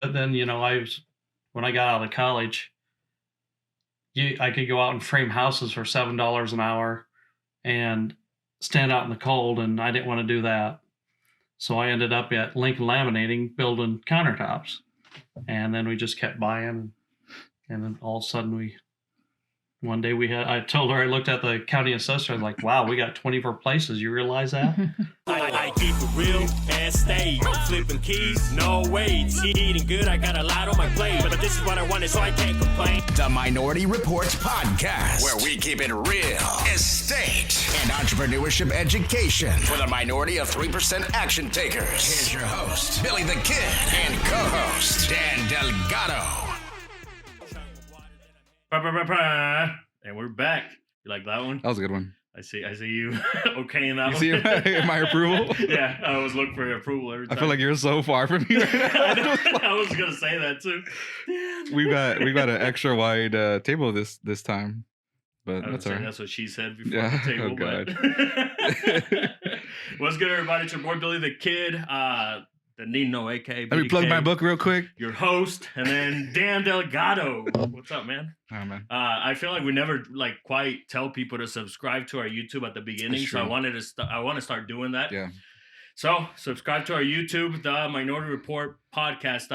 But then, when I got out of college, I could go out and frame houses for $7 an hour and stand out in the cold, and I didn't want to do that. So I ended up at Lincoln Laminating building countertops. And then we just kept buying. And then all of a sudden one day I told her, I looked at the county assessor, I was like, wow, we got 24 places. You realize that? I keep it real and stay flipping keys, no weight. Eating good, I got a lot on my plate, but this is what I wanted, so I can't complain. The Minority Reports podcast, where we keep it real, estate, and entrepreneurship education for the minority of 3% action takers. Here's your host, Billy the Kid, and co-host, Dan Delgado. And we're back. You like that one? That was a good one. I see you okaying that you one. See my approval? Yeah, I was looking for your approval every time. I feel like you're so far from me right now. I was gonna say that too. We've got an extra wide table this time, but that's all right. That's what she said before the table. Oh God. What's good, everybody? It's your boy Billy the Kid. The Nino, aka Let me plug my book real quick. Your host, and then Dan Delgado. What's up, man? Oh man. I feel like we never quite tell people to subscribe to our YouTube at the beginning, so I want to start doing that. Yeah. So subscribe to our YouTube, the Minority Report podcast.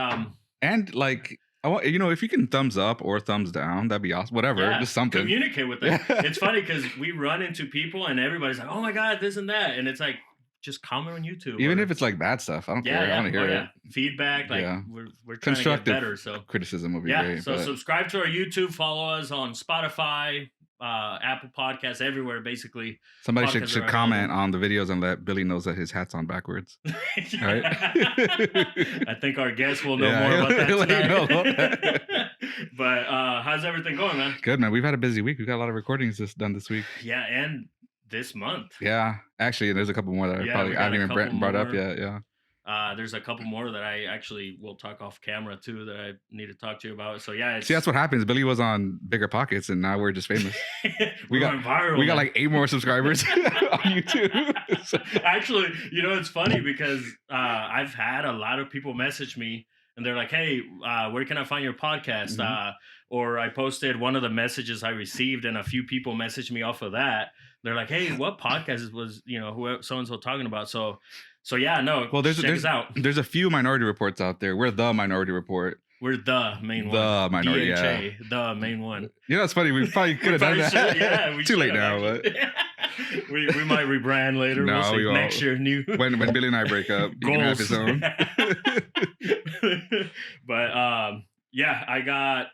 And I want if you can thumbs up or thumbs down, that'd be awesome. Whatever, just something. Communicate with them. Yeah. It's funny because we run into people and everybody's like, "Oh my God, this and that," and it's like, just comment on YouTube. Even if it's bad stuff, I don't care. I want to hear it. Feedback, we're trying to get better. So criticism would be great. So subscribe to our YouTube, follow us on Spotify, Apple Podcasts, everywhere basically. Somebody should comment on the videos and let Billy knows that his hat's on backwards. Right? I think our guest will know more about that tonight. But how's everything going, man? Good, man. We've had a busy week. We've got a lot of recordings done this week. Yeah, and this month. Yeah, actually, there's a couple more that I haven't even brought up yet. Yeah. There's a couple more that I actually will talk off camera too that I need to talk to you about. So yeah, see, that's what happens. Billy was on Bigger Pockets, and now we're just famous. we got viral. We got 8 more subscribers on YouTube. Actually, it's funny because I've had a lot of people message me. And they're like, hey, where can I find your podcast? Mm-hmm. Or I posted one of the messages I received, and a few people messaged me off of that. They're like, hey, what podcast was, who so-and-so talking about? So yeah, no, well, check us out. There's a few Minority Reports out there. We're the Minority Report. We're the main one. The Minority, DHA, the main one. It's funny. We probably could have done that. Yeah, Too late now, but... we might rebrand later. No, we'll see next year. New when Billy and I break up, he can have his own. But I got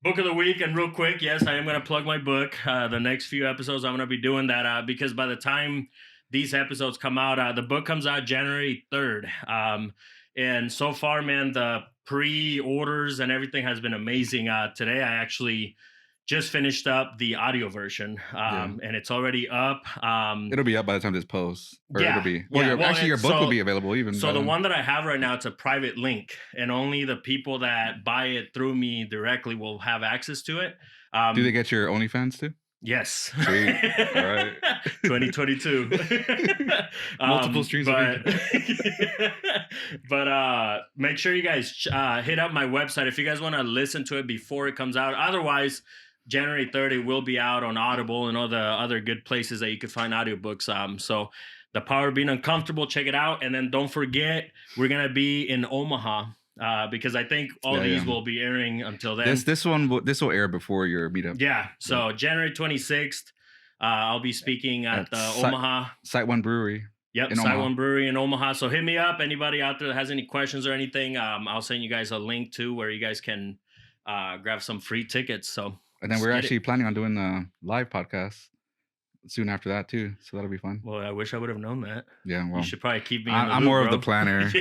book of the week, and real quick, yes, I am going to plug my book. The next few episodes, I'm going to be doing that because by the time these episodes come out, the book comes out January 3rd. And so far, man, the pre-orders and everything has been amazing. Today, I actually just finished up the audio version, and it's already up. It'll be up by the time this posts. It'll be. Your book will be available even. So the one that I have right now, it's a private link, and only the people that buy it through me directly will have access to it. Do they get your OnlyFans too? Yes. Sweet. All right. 2022. Multiple streams of income. But make sure you guys hit up my website if you guys want to listen to it before it comes out. Otherwise, January 3rd, it will be out on Audible and all the other good places that you could find audiobooks. So The Power of Being Uncomfortable, check it out. And then don't forget, we're going to be in Omaha because I think all these will be airing until then. This will air before your meetup. Yeah. So January 26th, I'll be speaking at Omaha. Site One Brewery. Yep, Site One Brewery in Omaha. So hit me up. Anybody out there that has any questions or anything, I'll send you guys a link to where you guys can grab some free tickets. So. And then we're actually planning on doing a live podcast soon after that too, so that'll be fun. Well, I wish I would have known that. Yeah, well, you should probably keep me. I'm more of the planner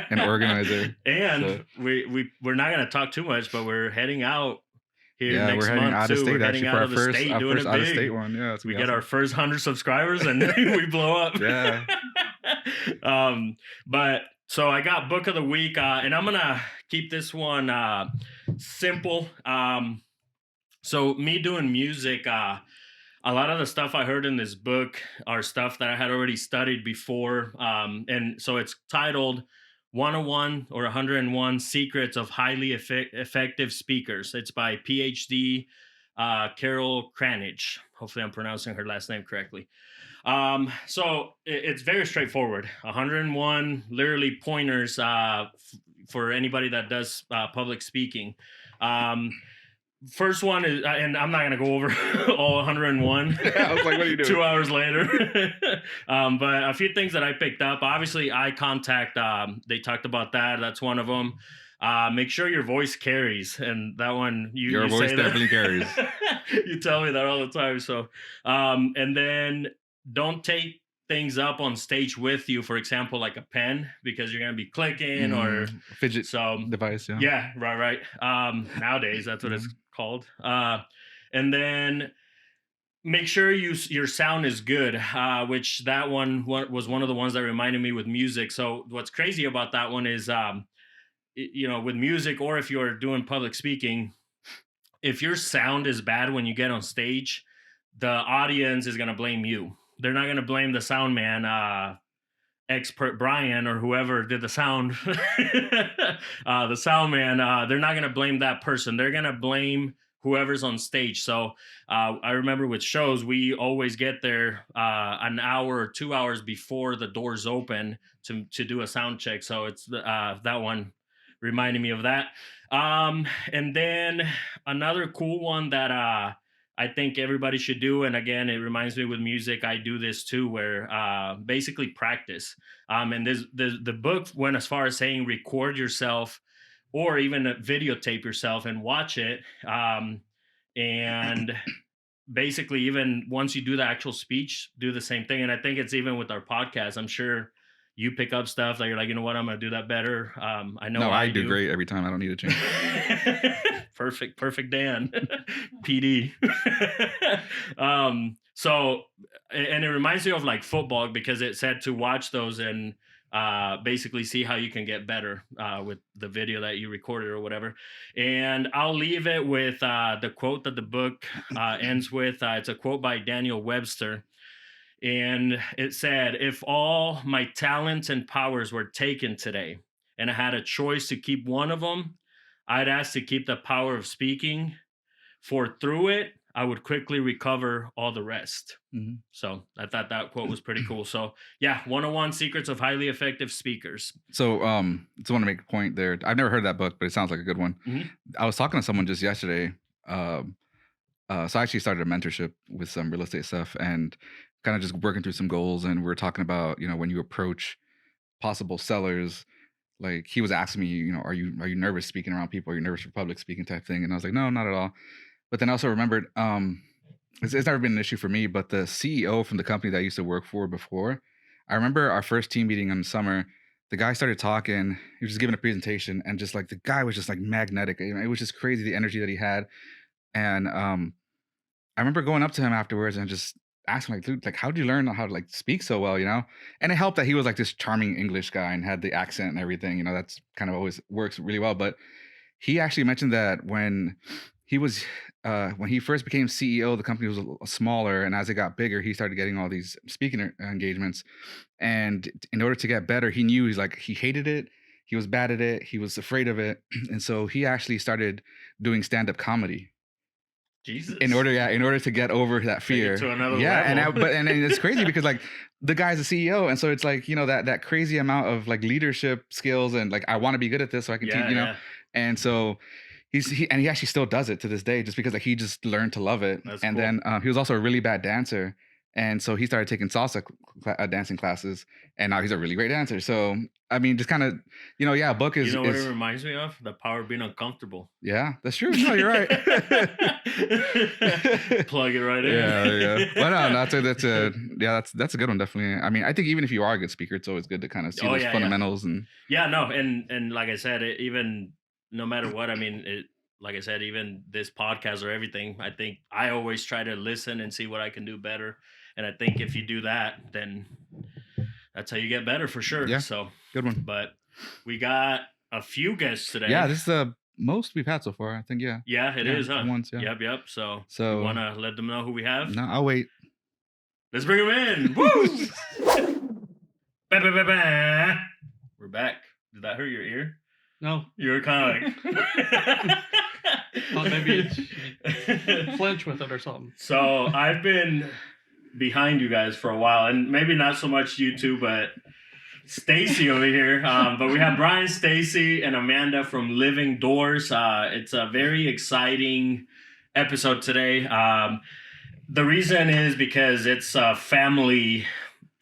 and organizer. And we're not going to talk too much, but we're heading out here next month. We're heading out of state we're actually for our first out of state one. Yeah, we get our first 100 subscribers and we blow up. Yeah. But so I got book of the week, and I'm gonna keep this one simple. So me doing music, a lot of the stuff I heard in this book are stuff that I had already studied before. And so it's titled 101 or 101 Secrets of Highly Effective Speakers. It's by PhD Carol Cranich. Hopefully I'm pronouncing her last name correctly. So it's very straightforward. 101 literally pointers for anybody that does public speaking. First one is, and I'm not going to go over all 101. I was like, what are you doing? 2 hours later. But a few things that I picked up. Obviously, eye contact. They talked about that. That's one of them. Make sure your voice carries. And that one, your voice definitely carries. You tell me that all the time. So, and then don't take things up on stage with you, for example, like a pen, because you're going to be clicking or fidget device. Yeah, right. Nowadays, that's what it's called. And then make sure your sound is good, which that one was one of the ones that reminded me with music. So what's crazy about that one is, with music, or if you're doing public speaking, if your sound is bad when you get on stage, the audience is going to blame you. They're not going to blame the sound man, expert Brian, or whoever did the sound. The sound man, they're not going to blame that person. They're going to blame whoever's on stage. So I remember with shows, we always get there an hour or 2 hours before the doors open to do a sound check. So it's that one reminding me of that. And then another cool one that I think everybody should do. And again, it reminds me with music, I do this too, where basically practice. And the book went as far as saying record yourself or even videotape yourself and watch it. And basically, even once you do the actual speech, do the same thing. And I think it's even with our podcast. I'm sure you pick up stuff that you're like, you know what, I'm going to do that better. I know I do great every time. I don't need to change. Perfect, Dan. PD. So, and it reminds me of like football, because it said to watch those and basically see how you can get better with the video that you recorded or whatever. And I'll leave it with the quote that the book ends with. It's a quote by Daniel Webster. And it said, if all my talents and powers were taken today and I had a choice to keep one of them, I'd ask to keep the power of speaking, for through it, I would quickly recover all the rest. Mm-hmm. So I thought that quote was pretty cool. So yeah, 101 Secrets of Highly Effective Speakers. So just want to make a point there. I've never heard that book, but it sounds like a good one. Mm-hmm. I was talking to someone just yesterday. So I actually started a mentorship with some real estate stuff and kind of just working through some goals. And we're talking about, when you approach possible sellers, like he was asking me, are you nervous speaking around people? Are you nervous for public speaking type thing? And I was like, no, not at all. But then I also remembered, it's never been an issue for me, but the CEO from the company that I used to work for before, I remember our first team meeting in the summer, the guy started talking, he was just giving a presentation, and just like the guy was just like magnetic. It was just crazy, the energy that he had. And I remember going up to him afterwards and just asking like, dude, like, how did you learn how to like speak so well, And it helped that he was like this charming English guy and had the accent and everything, that's kind of always works really well. But he actually mentioned that when he first became CEO, the company was smaller, and as it got bigger, he started getting all these speaking engagements. And in order to get better, he knew he hated it, he was bad at it, he was afraid of it, and so he actually started doing stand-up comedy. Jesus. In order to get over that fear. To another level. And it's crazy because like the guy's a CEO, and so it's like that crazy amount of like leadership skills and like I want to be good at this so I can teach, and so. He actually still does it to this day, just because like he just learned to love it. That's cool. Then he was also a really bad dancer, and so he started taking salsa dancing classes, and now he's a really great dancer. So I mean, just kind of a book is. What it reminds me of? The power of being uncomfortable. Yeah, that's true. No, you're right. Plug it right in. Yeah. Well, no, that's a good one, definitely. I mean, I think even if you are a good speaker, it's always good to kind of see those fundamentals and. Yeah, no, and like I said, even. No matter what, I mean, like I said, even this podcast or everything, I think I always try to listen and see what I can do better. And I think if you do that, then that's how you get better for sure. Yeah, so good one. But we got a few guests today. Yeah, this is the most we've had so far, I think. Yeah. Yeah, it is, huh? Once, yeah. Yep. So you want to let them know who we have? No, I'll wait. Let's bring them in. Woo! We're back. Did that hurt your ear? No. You were kind of like... Thought maybe you'd flinch with it or something. So I've been behind you guys for a while, and maybe not so much you two, but Stacey over here. But we have Brian, Stacey, and Amanda from Living Doors. It's a very exciting episode today. The reason is because it's a family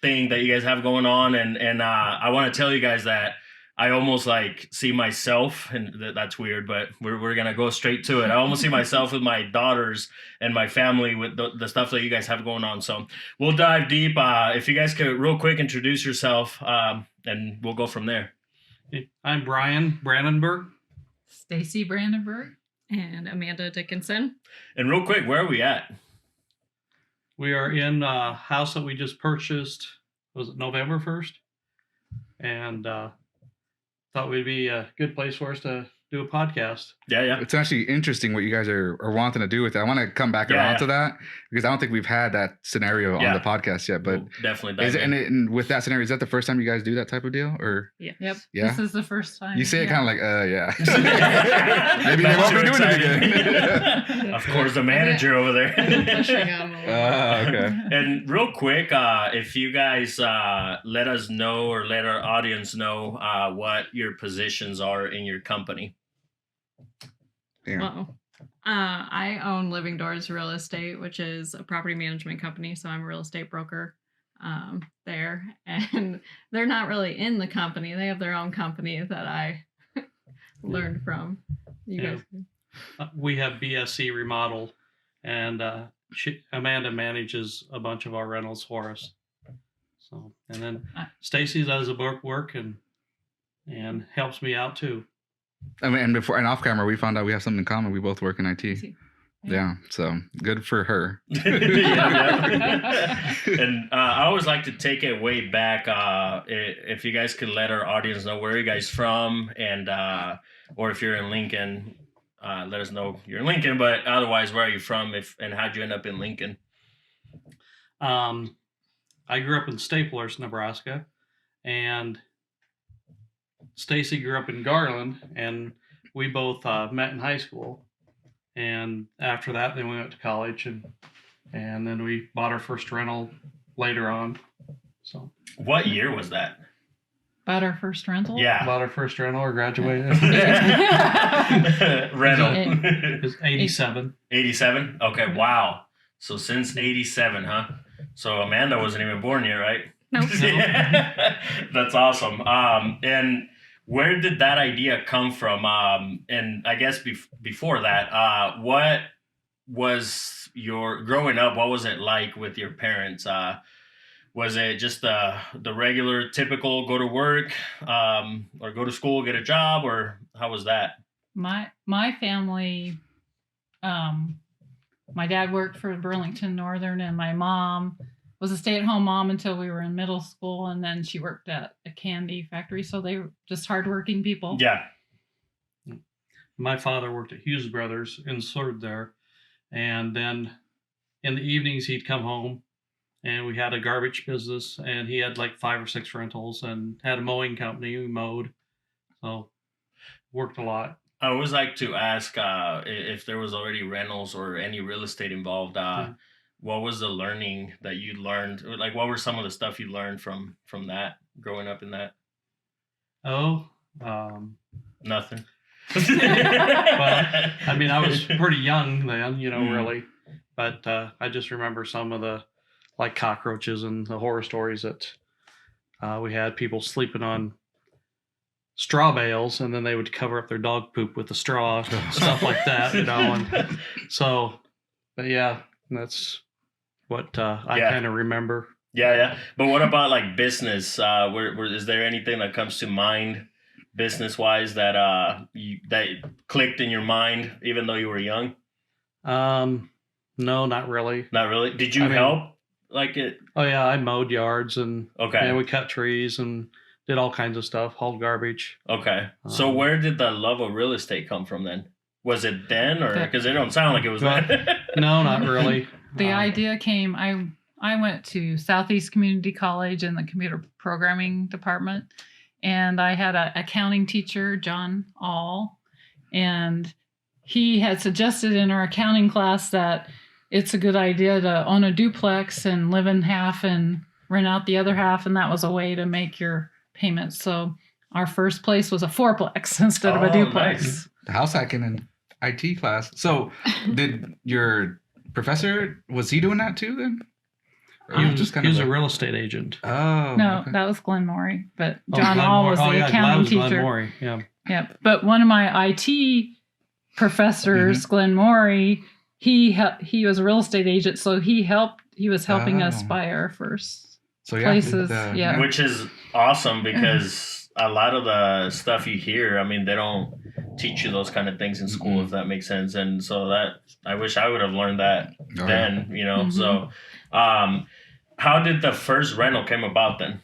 thing that you guys have going on, and I want to tell you guys that I almost like see myself, and that's weird, but we're gonna go straight to it. I almost see myself with my daughters and my family with the stuff that you guys have going on. So we'll dive deep. If you guys could real quick introduce yourself, and we'll go from there. I'm Brian Brandenburgh. Stacey Brandenburgh. And Amanda Dickinson. And real quick, where are we at? We are in a house that we just purchased. Was it November 1st? And thought we'd be a good place for us to do a podcast. Yeah. It's actually interesting what you guys are wanting to do with it. I want to come back around to that because I don't think we've had that scenario on the podcast yet. But we'll definitely. And with that scenario, is that the first time you guys do that type of deal? Or Yep. Yeah. This is the first time. You say it kind of like, yeah. Maybe they won't be doing it again. Of course, the manager over there. Pushing on a little Okay. And real quick, if you guys let us know or let our audience know what your positions are in your company. Yeah. Uh-oh. I own Living Doors Real Estate, which is a property management company. So I'm a real estate broker there. And they're not really in the company. They have their own company that I learned from. You guys. We have BSC Remodel, and Amanda manages a bunch of our rentals for us. So, and then Stacey does the work and helps me out too. I mean, and off camera, we found out we have something in common. We both work in IT. Yeah, so good for her. Yeah. And I always like to take it way back. If you guys could let our audience know where you guys from, and or if you're in Lincoln, let us know you're in Lincoln. But otherwise, where are you from? And how'd you end up in Lincoln? I grew up in Staplers, Nebraska, and Stacey grew up in Garland, and we both met in high school. And after that, then we went to college, and then we bought our first rental later on. So, what year was that? Bought our first rental? Yeah. Bought our first rental or graduated. Rental. It was 87. 87? Okay, wow. So since 87, huh? So Amanda wasn't even born yet, right? Nope. That's awesome. And where did that idea come from? And I guess before that, what was your growing up? What was it like with your parents? Was it just the regular, typical go to work, or go to school, get a job, or how was that? My family, my dad worked for Burlington Northern, and my mom was a stay-at-home mom until we were in middle school, and then she worked at a candy factory. So they were just hardworking people. Yeah. My father worked at Hughes Brothers and served there, and then in the evenings he'd come home, and we had a garbage business, and he had like 5 or 6 rentals, and had a mowing company. We mowed, so worked a lot. I always like to ask if there was already rentals or any real estate involved. What was the learning that you learned? Like, what were some of the stuff you learned from that, growing up in that? Nothing. Well, I mean, I was pretty young then, really. But I just remember some of the, like, cockroaches and the horror stories that we had people sleeping on straw bales, and then they would cover up their dog poop with the straw, stuff like that, And so, but yeah, that's what I kind of remember. Yeah. But what about like business? Is there anything that comes to mind business-wise that that clicked in your mind, even though you were young? No, not really. Not really. Did you help? Like it? Oh yeah, I mowed yards, and okay, we cut trees and did all kinds of stuff, hauled garbage. Okay. So where did the love of real estate come from then? Was it then, or because it don't sound like it was then? No, not really. The idea came, I went to Southeast Community College in the computer programming department, and I had an accounting teacher, John All, and he had suggested in our accounting class that it's a good idea to own a duplex and live in half and rent out the other half, and that was a way to make your payments. So our first place was a fourplex instead of a duplex. Nice. The house hacking and IT class. So did your professor, was he doing that too then? Or He was kind a of real estate agent. Oh. No, okay. that was Glenn Morey, but Oh, John Glenn All Moore. was Oh, the yeah, accounting was Glenn teacher. Morey. Yeah. Yep. But one of my IT professors, Glenn Morey, he was a real estate agent, so he was helping us Oh. buy our first So places. Yeah. Which is awesome because a lot of the stuff you hear, I mean, they don't teach you those kind of things in school, if that makes sense. And so that, I wish I would have learned that Oh, then, you know. So how did the first rental came about then?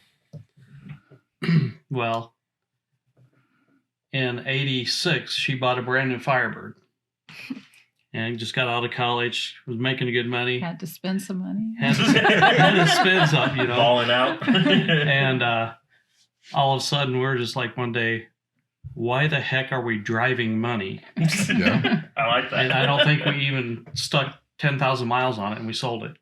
Well, in '86, she bought a brand new Firebird, and just got out of college, was making good money, Had to spend some money. had to spend some, you know. Balling out. And all of a sudden, we're just like one day, why the heck are we driving money? Yeah. I like that. And I don't think we even stuck 10,000 miles on it, and we sold it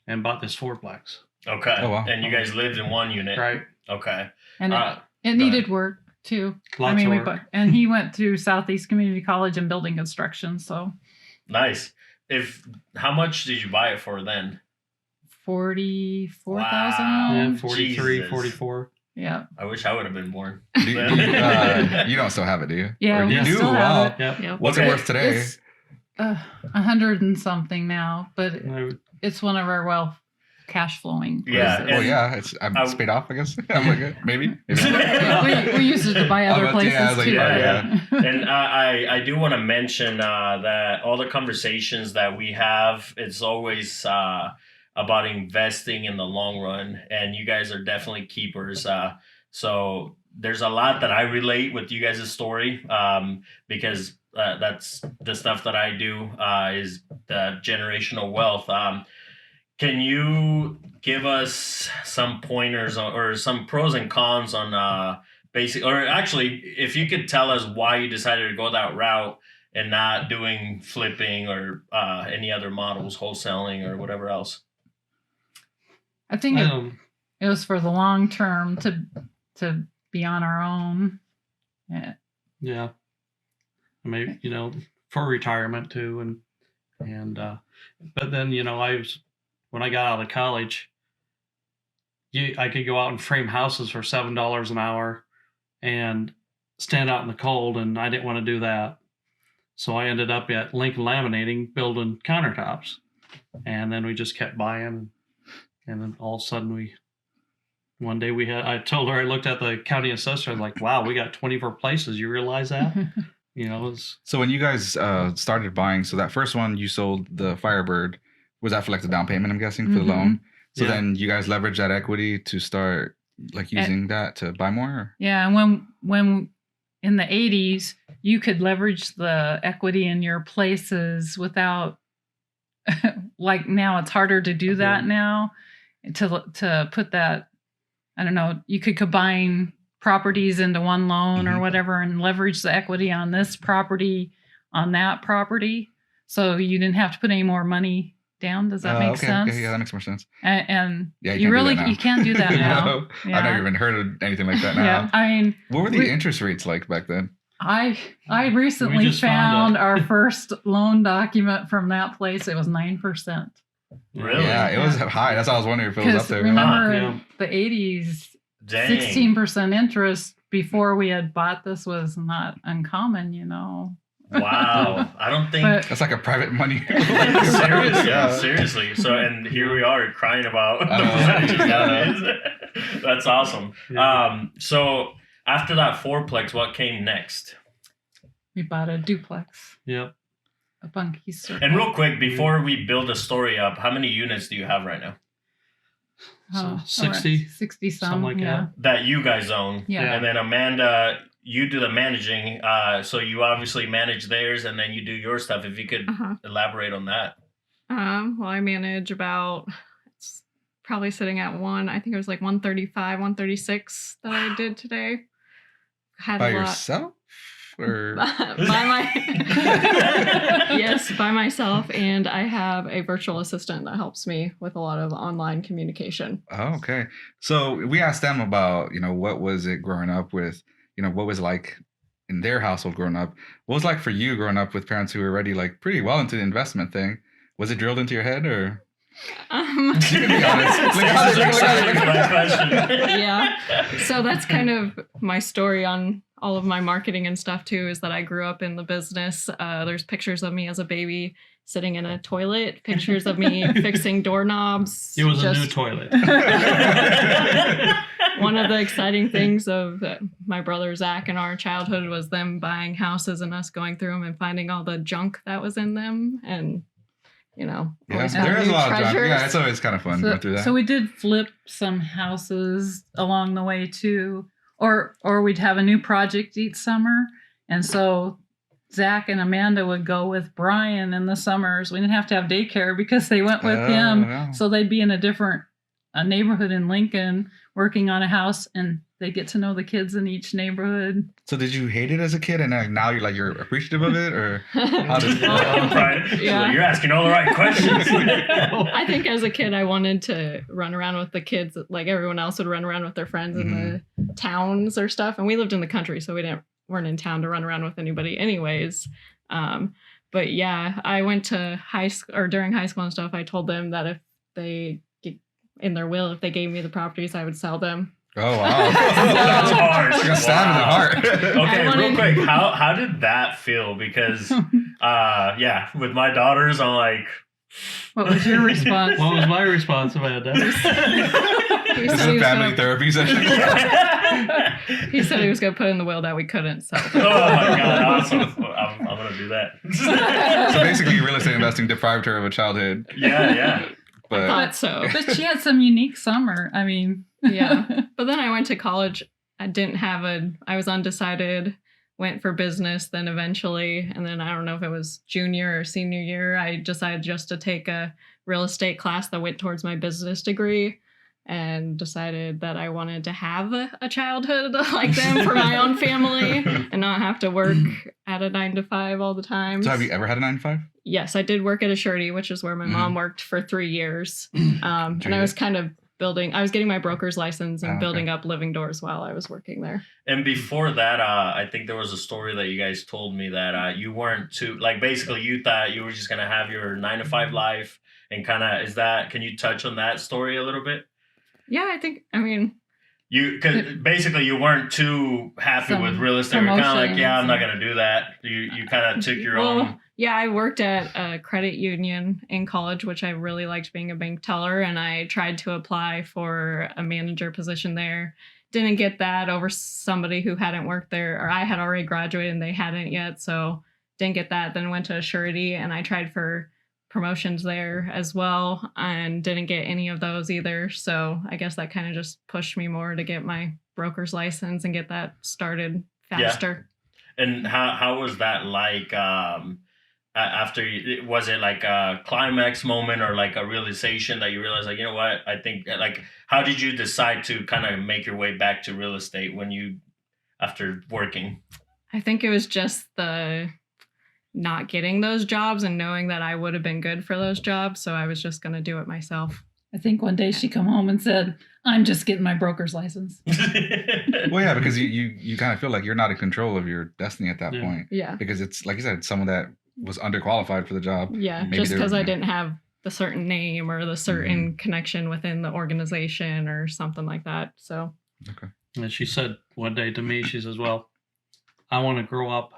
and bought this fourplex. Okay. Oh, wow. And you guys lived in one unit. Right. Okay. And Uh, it needed work too. Lots of work. And he went through Southeast Community College in building construction, so Nice. How much did you buy it for then? 44,000. Wow. Yeah, 43, Jesus. 44. Yeah. I wish I would have been born. You don't still have it, do you? Yeah, Or we you do? still Wow. have it. Yep. Yep. What's Okay. it worth today? It's 100 and something now, but it's one of our cash flowing. Yeah, places. Well, yeah, it's paid off, I guess. I'm like, maybe. we used it to buy other places I was like, too. yeah. And I do want to mention that all the conversations that we have, it's always about investing in the long run, and you guys are definitely keepers. So there's a lot that I relate with you guys' story because that's the stuff that I do is the generational wealth. Can you give us some pointers or some pros and cons on or actually, if you could tell us why you decided to go that route and not doing flipping or any other models, wholesaling or whatever else? I think it was for the long term to be on our own. Yeah. Yeah. I mean, you know, for retirement too. And but then, you know, when I got out of college, I could go out and frame houses for $7 an hour and stand out in the cold, and I didn't want to do that. So I ended up at Lincoln Laminating building countertops, and then we just kept buying, and then all of a sudden one day I told her, I looked at the county assessor, I was like, wow, we got 24 places. You realize that? You know, So when you guys started buying, so that first one you sold, the Firebird, was that for like the down payment, I'm guessing, for the loan? So Yeah. then you guys leveraged that equity to start like using that to buy more? Or? Yeah, and when in the 80s, you could leverage the equity in your places without, like now it's harder to do that now, to put that, I don't know, you could combine properties into one loan or whatever and leverage the equity on this property, on that property. So you didn't have to put any more money down. Does that make sense? Okay, yeah, that makes more sense. And Yeah, you you can't do that now. No, Yeah. I've never even heard of anything like that now. Yeah, I mean, What were the interest rates like back then? I recently just found found our first loan document from that place. It was 9%. Really? Yeah, it was high. That's why I was wondering if it was up Because there. remember Yeah. in the 80s, Dang. 16% interest before we had bought this was not uncommon, you know. Wow. I don't think. But That's like a private money. Seriously, Yeah. seriously. So, and here we are crying about the I know. percentages Yeah. nowadays. That's awesome. Yeah. So after that fourplex, what came next? we bought a duplex, Yep. a Bunkie Circle. And real quick, before we build the story up, how many units do you have right now Oh, 60, 60 some, something like yeah. that you guys own? Yeah. And then Amanda, you do the managing. So you obviously manage theirs, and then you do your stuff. If you could elaborate on that. Well, I manage about, it's probably sitting at I think it was like 135, 136 that I did today. had By a lot yourself? Or yes, by myself, and I have a virtual assistant that helps me with a lot of online communication. Oh, okay. So we asked them about, what was it growing up with, what was it like in their household growing up? What was it like for you growing up with parents who were already like pretty well into the investment thing? Was it drilled into your head or? You can be honest. Yeah. So that's kind of my story on all of my marketing and stuff too, is that I grew up in the business. There's pictures of me as a baby sitting in a toilet, pictures of me fixing doorknobs. It was a new toilet. One of the exciting things of my brother Zach and our childhood was them buying houses and us going through them and finding all the junk that was in them. And Yeah, always there is a lot of junk. treasures. Yeah, it's always kind of fun going through that. So we did flip some houses along the way too, or we'd have a new project each summer, and so Zach and Amanda would go with Brian in the summers. We didn't have to have daycare because they went with him, yeah. so they'd be in a different neighborhood in Lincoln working on a house, and they get to know the kids in each neighborhood. So did you hate it as a kid, and now you're appreciative of it, or how does Yeah. You're asking all the right questions. I think as a kid, I wanted to run around with the kids like everyone else would run around with their friends in the towns or stuff. And we lived in the country, so we weren't in town to run around with anybody anyways. But yeah, I went to high school, or during high school and stuff, I told them that if they, in their will, if they gave me the properties, I would sell them. Oh, wow. That's hard. You're gonna stab in the heart. Okay, real quick, how did that feel? Because, with my daughters, I'm like... What was your response? What was my response, Amanda? This is a family therapy session. He said he was going to put in the will that we couldn't sell. Oh my God, awesome. I'm going to do that. So basically, real estate investing deprived her of a childhood. Yeah. I thought so. But she had some unique summer. I mean, yeah. But then I went to college. I was undecided, went for business, then eventually, and then I don't know if it was junior or senior year, I decided just to take a real estate class that went towards my business degree, and decided that I wanted to have a childhood like them for my own family and not have to work at a 9-to-5 all the time. So have you ever had a 9-to-5? Yes, I did work at a surety, which is where my mom worked for 3 years. And I was kind of I was getting my broker's license and building up Living Doors while I was working there. And before that, I think there was a story that you guys told me that you weren't too, like, basically you thought you were just going to have your 9-to-5 life and kind of, can you touch on that story a little bit? Yeah, Because basically you weren't too happy with real estate. You're kind of like, I'm not going to do that. You kind of took your own. Yeah, I worked at a credit union in college, which I really liked being a bank teller. And I tried to apply for a manager position there. Didn't get that over somebody who hadn't worked there, or I had already graduated and they hadn't yet. So didn't get that. Then went to a surety and I tried for promotions there as well and didn't get any of those either. So I guess that kind of just pushed me more to get my broker's license and get that started faster. Yeah. And how was that like after was it like a climax moment or like a realization that you realized, like, you know what, I think, like, how did you decide to kind of make your way back to real estate after working? I think it was just the not getting those jobs and knowing that I would have been good for those jobs. So I was just going to do it myself. I think one day she come home and said, I'm just getting my broker's license. Well, yeah, because you kind of feel like you're not in control of your destiny at that point. Yeah. Because it's, like you said, someone that was underqualified for the job. Yeah, maybe just because I didn't have the certain name or the certain connection within the organization or something like that. So. Okay. And she said one day to me, she says, well, I want to grow up.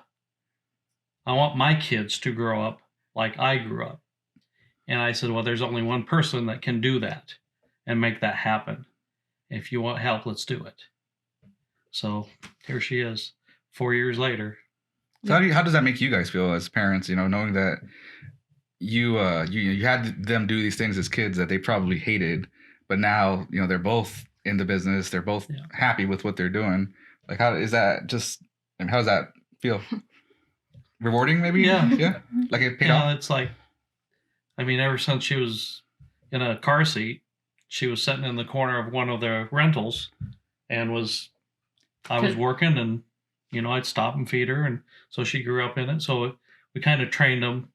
I want my kids to grow up like I grew up. And I said, well, there's only one person that can do that and make that happen. If you want help, let's do it. So here she is, 4 years later. So how does that make you guys feel as parents, knowing that you had them do these things as kids that they probably hated, but now, they're both in the business, they're both happy with what they're doing. Like, how does that feel? Rewarding, maybe? Yeah. Like it paid off? It's like, ever since she was in a car seat, she was sitting in the corner of one of the rentals and I was working and I'd stop and feed her. And so she grew up in it. So we kind of trained them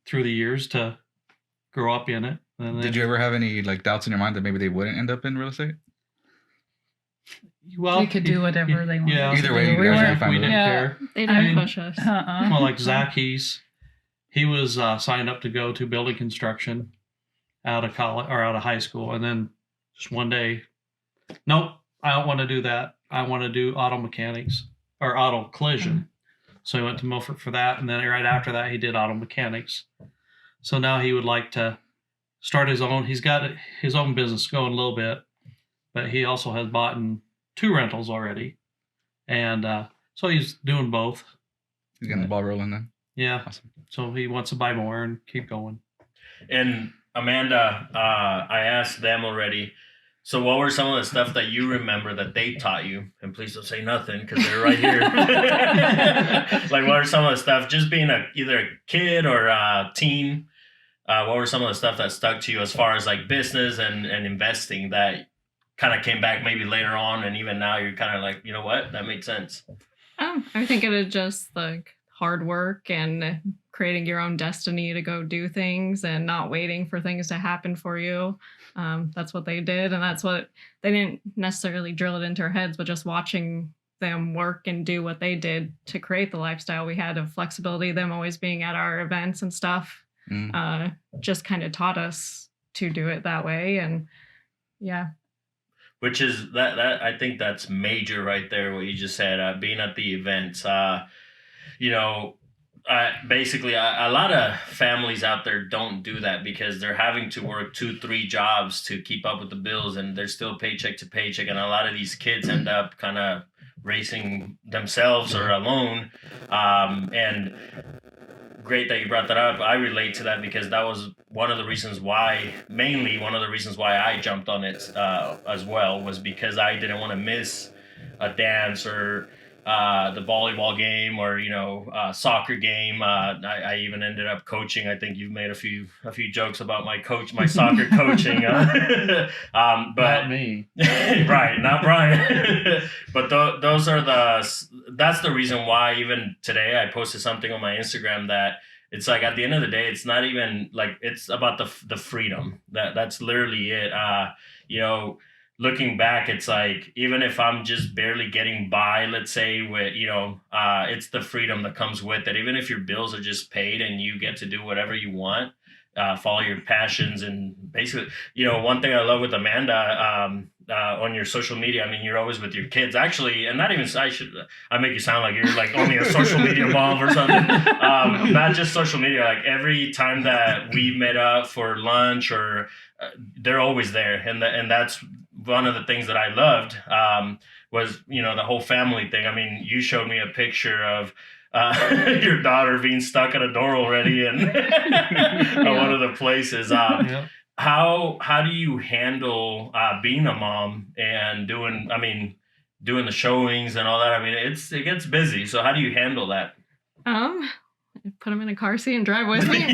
through the years to grow up in it. And then, Did you ever have any like doubts in your mind that maybe they wouldn't end up in real estate? Well, They could do whatever they want. Yeah. Either way, we you guys weren't. are fine we with didn't it. care. They I didn't mean, push us. Well, like Zach, he was signed up to go to building construction out of college or out of high school, and then just one day, nope, I don't want to do that. I want to do auto mechanics or auto collision. So he went to Milford for that, and then right after that, he did auto mechanics. So now he would like to start his own. He's got his own business going a little bit, but he also has bought 2 rentals already, and so he's doing both. He's getting the ball rolling then. Yeah. Awesome. So he wants to buy more and keep going. And Amanda, I asked them already. So what were some of the stuff that you remember that they taught you? And please don't say nothing because they're right here. Like, what are some of the stuff, just being either a kid or a teen, what were some of the stuff that stuck to you as far as like business and investing that kind of came back maybe later on, and even now you're kind of like, you know what, that makes sense? I think it is just like hard work and creating your own destiny to go do things and not waiting for things to happen for you. That's what they did. And that's what they didn't necessarily drill it into our heads, but just watching them work and do what they did to create the lifestyle we had of flexibility, them always being at our events and stuff, just kind of taught us to do it that way. And yeah. Which is that I think that's major right there, what you just said, being at the events. Basically, a lot of families out there don't do that because they're having to work 2-3 jobs to keep up with the bills, and they're still paycheck to paycheck. And a lot of these kids end up kind of racing themselves or alone. And great that you brought that up. I relate to that because that was one of the reasons why I jumped on it as well, was because I didn't want to miss a dance or the volleyball game or soccer game. I even ended up coaching. I think you've made a few jokes about my soccer coaching. But Not me. Right, not Brian. But that's the reason why even today I posted something on my Instagram that it's like at the end of the day, it's not even like it's about the freedom. That's literally it. Looking back, it's like, even if I'm just barely getting by, let's say, with, it's the freedom that comes with it. Even if your bills are just paid and you get to do whatever you want, follow your passions. And basically, one thing I love with Amanda, on your social media, I mean, you're always with your kids, actually, and not even, I make you sound like you're like only a social media mom or something. Not just social media, like every time that we met up for lunch or they're always there. And that's one of the things that I loved, was, the whole family thing. I mean, you showed me a picture of your daughter being stuck at a door already and one of the places. How do you handle being a mom and doing the showings and all that? I mean, it gets busy. So how do you handle that? Put them in a car seat and drive with me.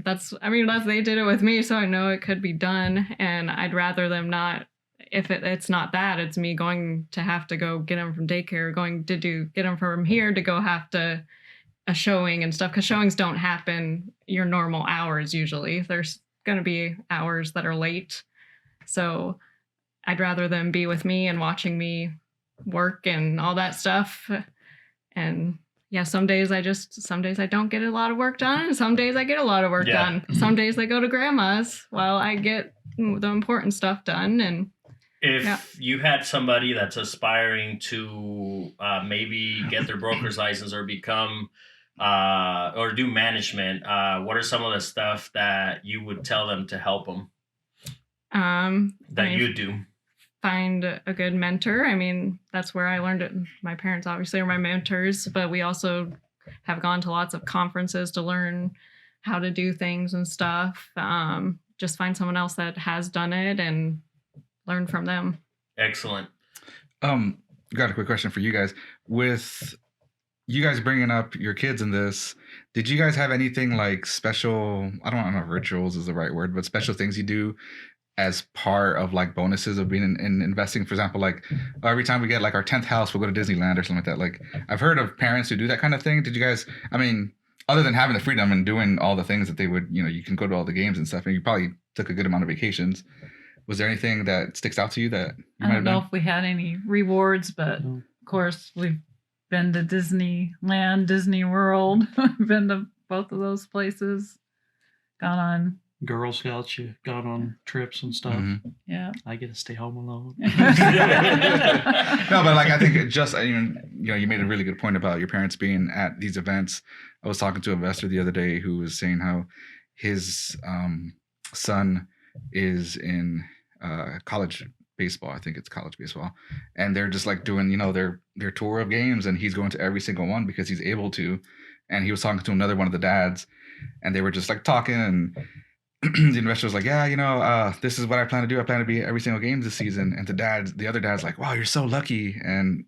That's they did it with me, so I know it could be done, and I'd rather them not. If it's not that, it's me going to have to go get them from daycare, going to get them from here to go have to a showing and stuff, because showings don't happen your normal hours usually. There's going to be hours that are late, so I'd rather them be with me and watching me work and all that stuff. And yeah, some days I don't get a lot of work done, and some days I get a lot of work done. Some days I go to grandma's while I get the important stuff done. And if you had somebody that's aspiring to maybe get their broker's license or become or do management, what are some of the stuff that you would tell them to help them? You do? Find a good mentor. I mean, that's where I learned it. My parents obviously are my mentors, but we also have gone to lots of conferences to learn how to do things and stuff. Just find someone else that has done it and learn from them. Excellent. Got a quick question for you guys. With you guys bringing up your kids in this, did you guys have anything like special? I don't know if rituals is the right word, but special things you do as part of like bonuses of being in investing? For example, like every time we get like our 10th house, we'll go to Disneyland or something like that. Like I've heard of parents who do that kind of thing. Did you guys, I mean, other than having the freedom and doing all the things that they would, you can go to all the games and stuff, and you probably took a good amount of vacations. Was there anything that sticks out to you that you I might don't have know done? if we had any rewards, but No. of course we've been to Disneyland, Disney World. We've been to both of those places. Gone on, Girl Scouts, you got on trips and stuff. Mhm. yeah. I get to stay home alone. No, but like I think it just you made a really good point about your parents being at these events. I was talking to an investor the other day who was saying how his son is in college baseball. I think it's college baseball, and they're just like doing their tour of games, and he's going to every single one because he's able to. And he was talking to another one of the dads, and they were just like talking, and the investor was like, yeah, this is what I plan to do. I plan to be at every single game this season. And the other dad's like, wow, you're so lucky. And,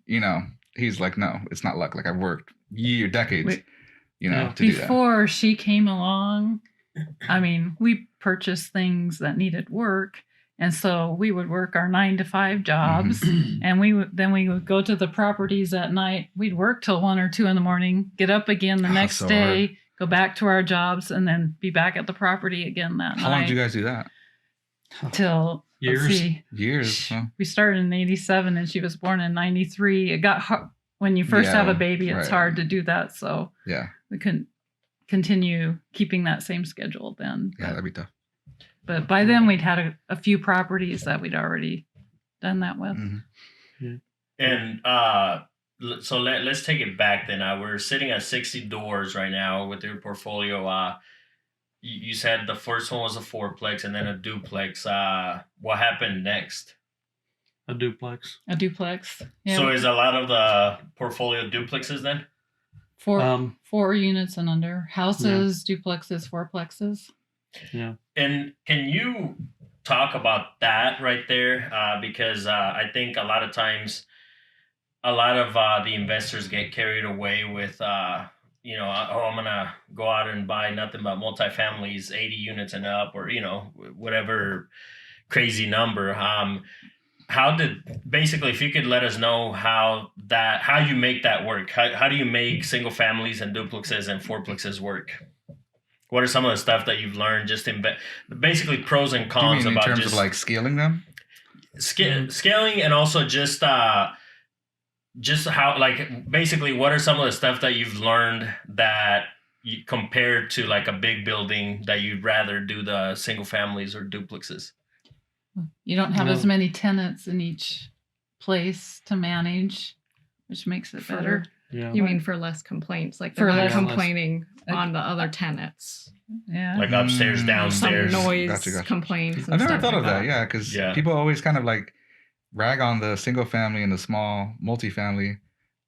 he's like, no, it's not luck. Like I've worked decades, Wait. to do that. Before she came along, I mean, we purchased things that needed work. And so we would work our 9-to-5 jobs, and we would go to the properties at night. We'd work till 1 or 2 in the morning, get up again the next so day, hard. go back to our jobs, and then be back at the property again that How night. long did you guys do that? Till let's Years. see, Years. Huh? we started in 87 and she was born in 93. It got hard when you first Yeah, have a baby. It's right. hard to do that, so Yeah. we couldn't continue keeping that same schedule then. Yeah, that'd be tough. But by then we'd had a few properties that we'd already done that with. Mhm. And so let's take it back then. We're sitting at 60 doors right now with your portfolio. You said the first one was a fourplex and then a duplex. What happened next? A duplex. A duplex. Yeah, So is a lot of the portfolio duplexes then? four units and under. Houses, duplexes, fourplexes. Yeah. And can you talk about that right there? Because I think a lot of times, a lot of the investors get carried away with, I'm going to go out and buy nothing but multifamilies, 80 units and up, or, whatever crazy number. Basically, if you could let us know how you make that work, how do you make single families and duplexes and fourplexes work? What are some of the stuff that you've learned just basically pros and Do you cons mean in about terms just of like scaling them? scaling, and also just how, like, basically what are some of the stuff that you've learned that you compared to like a big building that you'd rather do the single families or duplexes? You don't have as Well- many tenants in each place to manage, which makes it better. Yeah. You mean for less complaints? Like For they're not less- complaining on the other tenants. Yeah. Like upstairs, Some downstairs. noise Gotcha. complaints. And I've never stuff thought like of that. Yeah, because Yeah. people always kind of like rag on the single family and the small multifamily,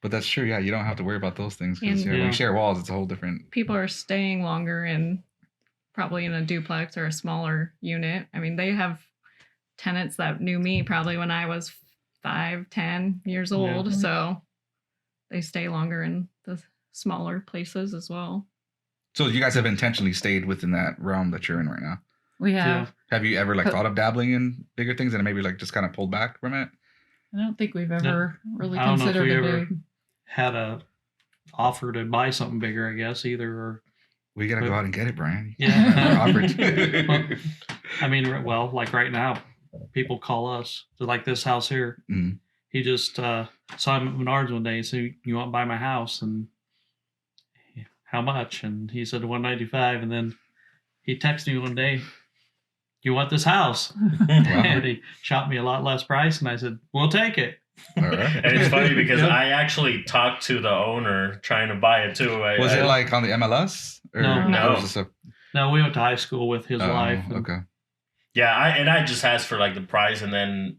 but that's true. Yeah, you don't have to worry about those things because And- when Yeah. you share walls, it's a whole different. People are staying longer probably in a duplex or a smaller unit. I mean, they have tenants that knew me probably when I was 5-10 years old. So they stay longer in the smaller places as well. So you guys have intentionally stayed within that realm that you're in right now. We have. Have you ever like But- thought of dabbling in bigger things and maybe like just kind of pulled back from it? I don't think we've ever really I don't know if considered we a ever big. had a offer to buy something bigger, I guess, either. Or We gotta But- go out and get it, Brian. Yeah. Offered. Well, I mean, well, like right now, people call us. So like this house here. Mhm. He just saw him at Menards one day and said, "You want to buy my house?" And how much? And he said 195. And then he texted me one day, "You want this house?" And he shot me a lot less price. And I said, "We'll take it." All right. And it's funny because Yeah. I actually talked to the owner trying to buy it too. Was it like on the MLS? Or No. was this a, No, we went to high school with his wife. And Okay. Yeah, I just asked for like the price, and then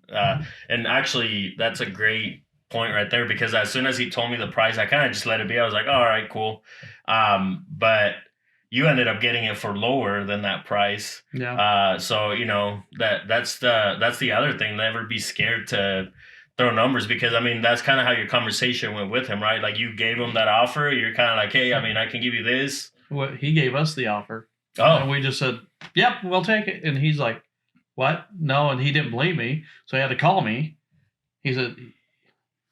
and actually that's a great point right there, because as soon as he told me the price, I kind of just let it be. I was like, all right, cool. But you ended up getting it for lower than that price. Yeah. So that's the other thing. Never be scared to throw numbers, because I mean that's kind of how your conversation went with him, right? Like you gave him that offer. You're kind of like, hey, I mean, I can give you this. He gave us the offer. Oh, And we just said, "Yep, we'll take it." And he's like, what? No, and he didn't believe me, so he had to call me. He said,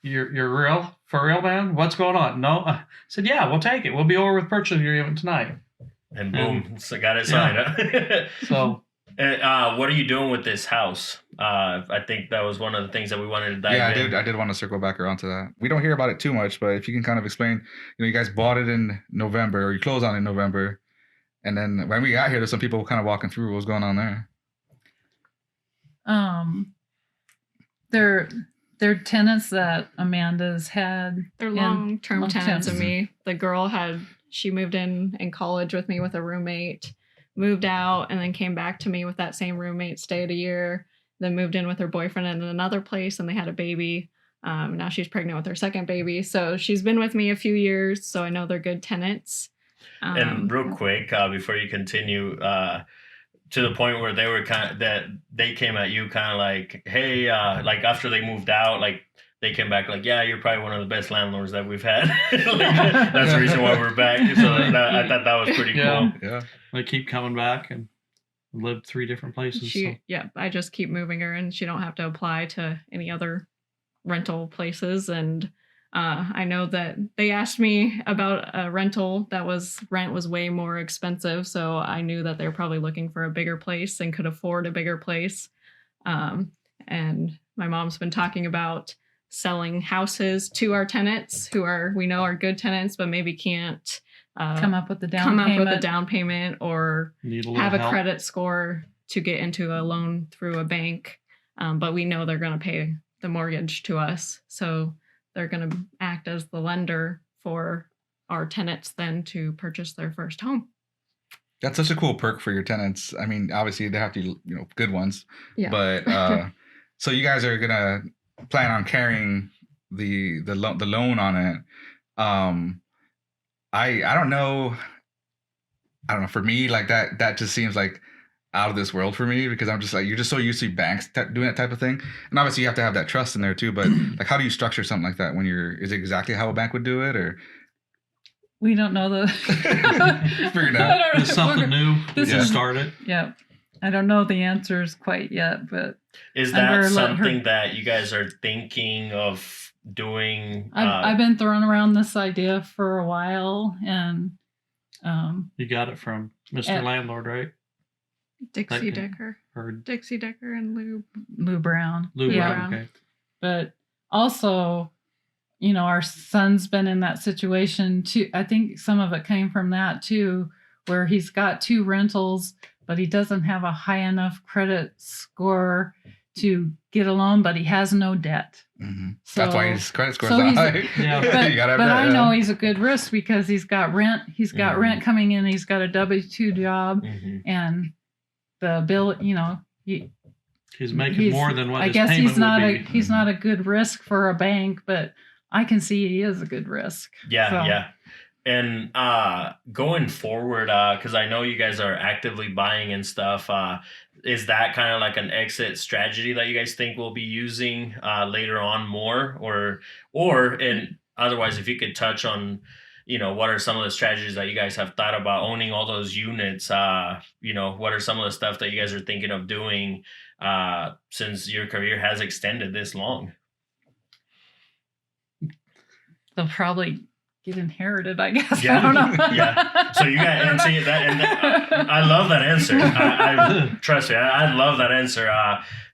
"You're real for real, man? What's going on?" No, I said, "Yeah, we'll take it. We'll be over with purchase agreement tonight." And boom, so got it signed. Huh? So, what are you doing with this house? I think that was one of the things that we wanted to dive in. I did want to circle back around to that. We don't hear about it too much, but if you can kind of explain, you guys bought it in November, or you closed on it in November, and then when we got here, there's some people kind of walking through what was going on there. They're tenants that Amanda's had. They're long-term tenants of me. The girl she moved in college with me with a roommate, moved out, and then came back to me with that same roommate, stayed a year, then moved in with her boyfriend in another place, and they had a baby. Now she's pregnant with her second baby. So she's been with me a few years, so I know they're good tenants. And real quick, before you continue, to the point where they were they came at you kind of like, hey, like after they moved out, like they came back like, yeah, you're probably one of the best landlords that we've had. Like, that's the reason why we're back. So I thought that was pretty cool. Yeah. They keep coming back and lived 3 different places. Yeah, I just keep moving her, and she don't have to apply to any other rental places. And I know that they asked me about a rental rent was way more expensive, so I knew that they were probably looking for a bigger place and could afford a bigger place. And my mom's been talking about selling houses to our tenants we know are good tenants, but maybe can't come up with the down payment or have a credit score to get into a loan through a bank. But we know they're going to pay the mortgage to us. So they're going to act as the lender for our tenants then to purchase their first home. That's such a cool perk for your tenants. I mean, obviously they have to, good ones. Yeah. But so you guys are gonna plan on carrying the loan on it. I don't know. For me, like that just seems like out of this world for me, because I'm just like, you're just so used to banks doing that type of thing. And obviously you have to have that trust in there too, but like, how do you structure something like that is it exactly how a bank would do it, or? We don't know Figure it out. It's something new. Just started. Yeah. I don't know the answers quite yet, but is that something that you guys are thinking of doing? I've been throwing around this idea for a while, and you got it from Mr. Landlord, right? Dixie Decker and Lou Brown. Brown, okay. But also, our son's been in that situation too. I think some of it came from that too, where he's got 2 rentals, but he doesn't have a high enough credit score to get a loan, but he has no debt. Mm-hmm. So that's why his credit score is that high. Yeah. But I know he's a good risk because he's got rent. He's got rent coming in. He's got a W-2 job, and the bill. He's making more than what I his guess payment he's not would be. He's not a good risk for a bank, but I can see he is a good risk. Yeah. And going forward, because I know you guys are actively buying and stuff, is that kind of like an exit strategy that you guys think we'll be using later on more, and otherwise, if you could touch on, what are some of the strategies that you guys have thought about owning all those units? What are some of the stuff that you guys are thinking of doing since your career has extended this long? They'll probably get inherited, I guess. Yeah. I don't know. Yeah. So you got and see that, and I love that answer. I trust me, I love that answer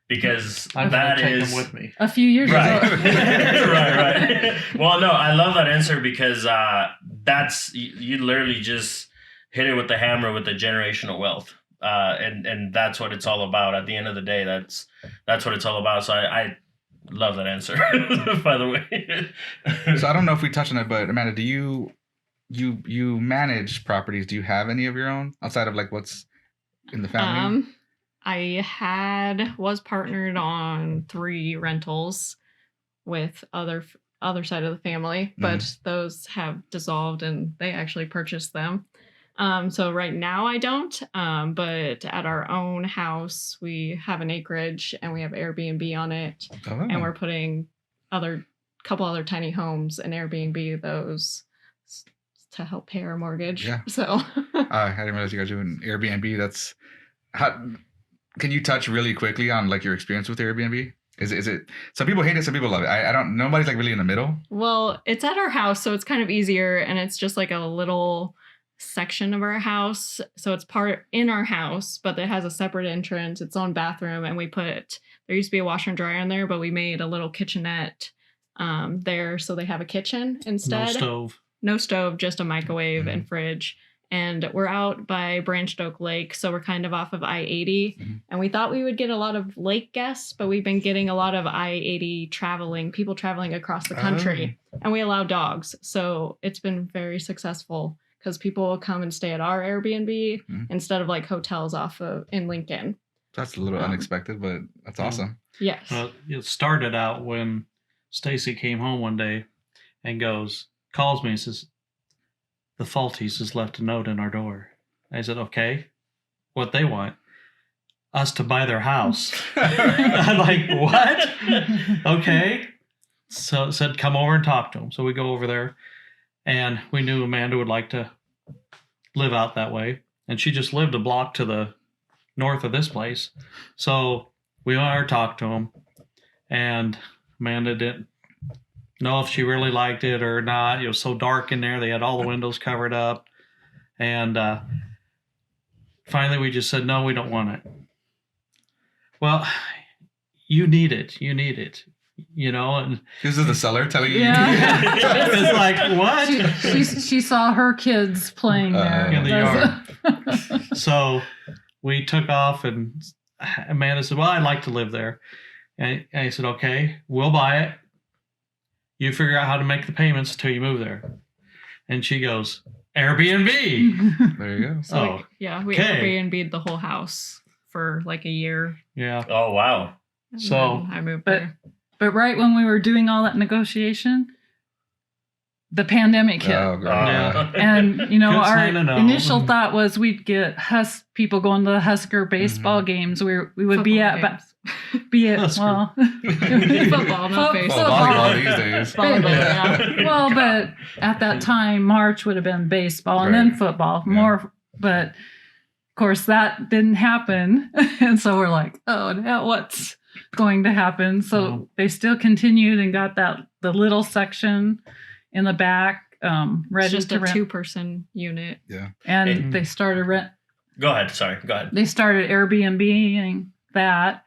because that is them with me. A few years right. ago. right. Well, no, I love that answer because that's you literally just hit it with the hammer with the generational wealth, and that's what it's all about. At the end of the day, that's what it's all about. So I love that answer, by the way. So I don't know if we touched on it, but Amanda, do you manage properties? Do you have any of your own outside of like what's in the family? I was partnered on 3 rentals with other side of the family, but those have dissolved and they actually purchased them. So right now I don't, but at our own house, we have an acreage and we have Airbnb on it. And we're putting couple other tiny homes in Airbnb, those to help pay our mortgage. Yeah. So I didn't realize you guys do an Airbnb. That's how can you touch really quickly on like your experience with Airbnb? Is it some people hate it, some people love it. I don't. Nobody's like really in the middle. Well, it's at our house, so it's kind of easier, and it's just like a little section of our house. So it's part in our house, but it has a separate entrance, its own bathroom, and there used to be a washer and dryer in there, but we made a little kitchenette there, so they have a kitchen instead. No stove, just a microwave and fridge. And we're out by Branched Oak Lake, so we're kind of off of I-80. And we thought we would get a lot of lake guests, but we've been getting a lot of I-80 people traveling across the country. And we allow dogs, so it's been very successful because people will come and stay at our Airbnb instead of like hotels in Lincoln. That's a little unexpected, but that's awesome. Yes. It started out when Stacey came home one day and calls me and says, the Faulties has left a note in our door. I said, okay, what they want? Us to buy their house. I'm like, what? Okay. So it said, come over and talk to them. So we go over there, and we knew Amanda would like to live out that way. And she just lived a block to the north of this place. So we went over and talked to them, and Amanda didn't know if she really liked it or not. It was so dark in there. They had all the windows covered up. And finally we just said, no, we don't want it. Well, you need it. And This is the seller telling you. Yeah. it's like, what? She saw her kids playing there. In the yard. So we took off, and Amanda said, well, I'd like to live there. And I said, okay, we'll buy it. You figure out how to make the payments until you move there. And she goes, Airbnb. There you go. So we Airbnb'd the whole house for like a year. Yeah. Oh, wow. And So, then I moved there. But right when we were doing all that negotiation, the pandemic hit. Oh, God. Yeah. And, Couldn't our say no. initial thought was we'd get people going to the Husker baseball games. We would be Football at, games. well, football, not baseball. Volleyball these days. Volleyball, yeah. well, but at that time, March would have been baseball and then football more. But of course, that didn't happen. And so we're like, oh, now what's going to happen? So they still continued and got the little section in the back ready It's just to a rent. 2-person unit. Yeah. And they started Go ahead. Sorry. Go ahead. They started Airbnb that.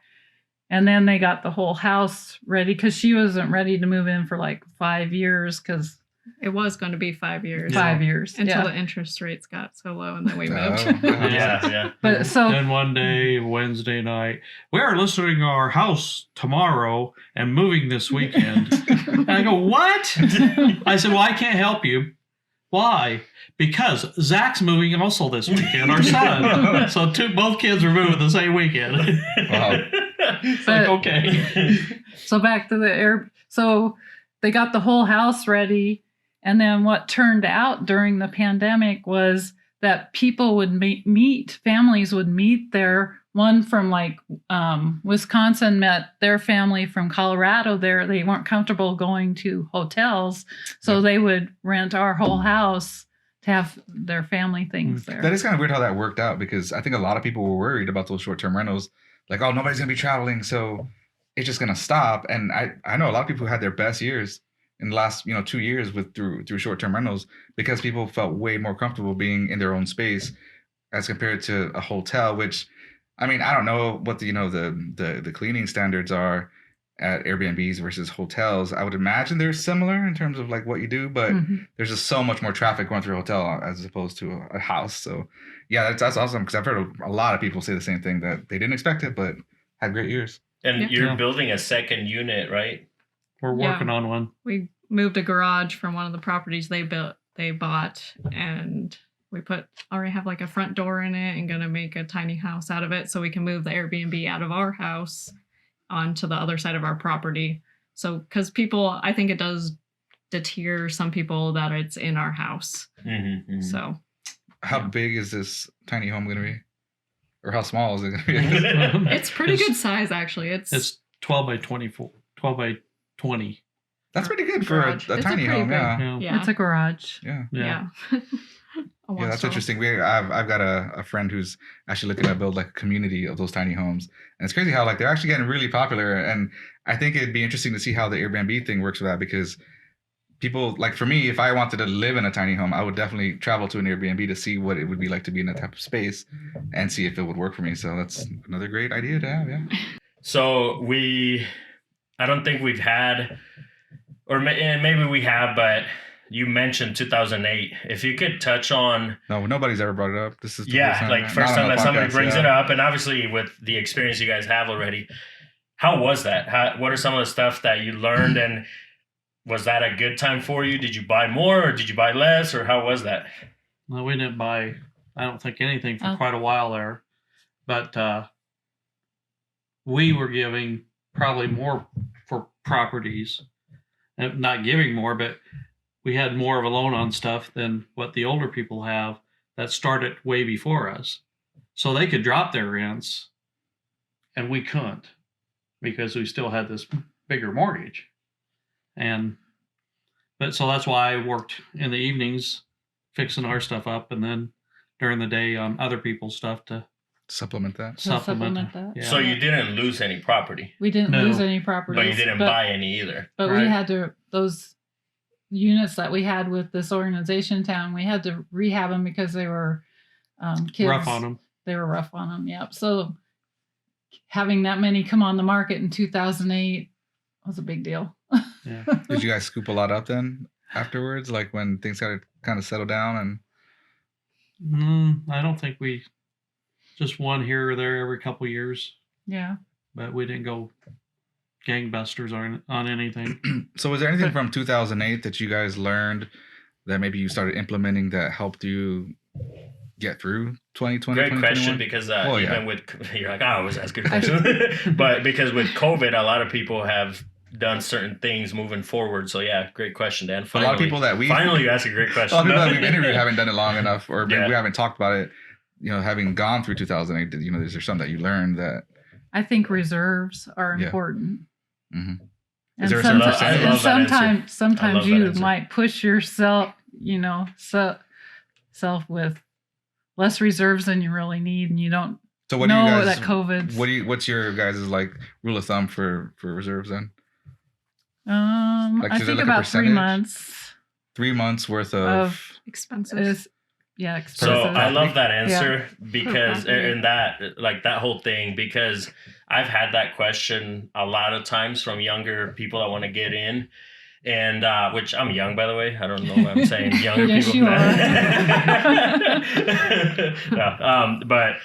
And then they got the whole house ready because she wasn't ready to move in for like 5 years because It was going to be 5 years. 5 years. Until the interest rates got so low and then we moved. Yeah. But so then one day, Wednesday night, we are listing our house tomorrow and moving this weekend. And I go, what? I said, well, I can't help you. Why? Because Zach's moving also this weekend, our son. So both kids are moving the same weekend. Wow. It's like, okay. So back to so they got the whole house ready. And then what turned out during the pandemic was that people would families would meet there. One from like Wisconsin met their family from Colorado there. They weren't comfortable going to hotels. So they would rent our whole house to have their family things there. That is kind of weird how that worked out because I think a lot of people were worried about those short-term rentals. Like, oh, nobody's going to be traveling, so it's just going to stop. And I know a lot of people who had their best years in the last 2 years through short-term rentals because people felt way more comfortable being in their own space as compared to a hotel, which, I mean, I don't know what the cleaning standards are at Airbnbs versus hotels. I would imagine they're similar in terms of like what you do, but there's just so much more traffic going through a hotel as opposed to a house. So yeah, that's awesome because I've heard a lot of people say the same thing that they didn't expect it, but had great years. And you're building a second unit, right? We're working on one. We moved a garage from one of the properties they bought, and we already have like a front door in it and gonna make a tiny house out of it so we can move the Airbnb out of our house onto the other side of our property. So, because I think it does deter some people that it's in our house. Mm-hmm. So, how big is this tiny home going to be? Or how small is it going to be? it's pretty good size, actually. It's 12 by 24, 12 by 20. That's pretty good for a Garage. It's tiny pretty home, big. yeah. Yeah. It's a garage. Yeah. Yeah. Yeah, that's interesting. I've got a friend who's actually looking to build like a community of those tiny homes, and it's crazy how like they're actually getting really popular. And I think it'd be interesting to see how the Airbnb thing works with that, because people, like for me, if I wanted to live in a tiny home, I would definitely travel to an Airbnb to see what it would be like to be in that type of space and see if it would work for me. So that's another great idea to have. Yeah. So I don't think we've had, or maybe we have, but you mentioned 2008. If you could touch on. No, nobody's ever brought it up. This is first time that somebody brings it up, and obviously with the experience you guys have already, how was that? What are some of the stuff that you learned, and was that a good time for you? Did you buy more, or did you buy less, or how was that? No, we didn't buy, I don't think, anything for quite a while there, but we were giving probably more for properties, and not giving more, but we had more of a loan on stuff than what the older people have that started way before us. So they could drop their rents and we couldn't, because we still had this bigger mortgage. But so that's why I worked in the evenings fixing our stuff up, and then during the day on other people's stuff to supplement that. Yeah. So you didn't lose any property. We didn't lose any property. But you didn't buy any either. But we had to, those units that we had with this organization in town, we had to rehab them because they were kids. Rough on them. They were rough on them, yep. So having that many come on the market in 2008 was a big deal. Yeah. Did you guys scoop a lot up then afterwards, like when things got to kind of settle down? And I don't think we, just one here or there every couple years. Yeah. But we didn't go gangbusters on anything. So was there anything from 2008 that you guys learned that maybe you started implementing that helped you get through 2020? Great question, because even with, you're like, I always ask good questions. But because with COVID, a lot of people have done certain things moving forward. So yeah, great question, Dan. Finally, a lot of people that you ask a great question. A lot of people that we've interviewed haven't done it long enough, or maybe we haven't talked about it. Having gone through 2008, is there something that you learned that? I think reserves are important. Mm-hmm. And there a sometimes you might push yourself, self with less reserves than you really need, and you don't know that COVID. What's your guys' like rule of thumb for reserves then? I think about 3 months. 3 months worth of expenses. Expensive. So I love that answer because, and that whole thing, because I've had that question a lot of times from younger people that want to get in, and which I'm young, by the way. I don't know what I'm saying. Younger yes, people. You are. But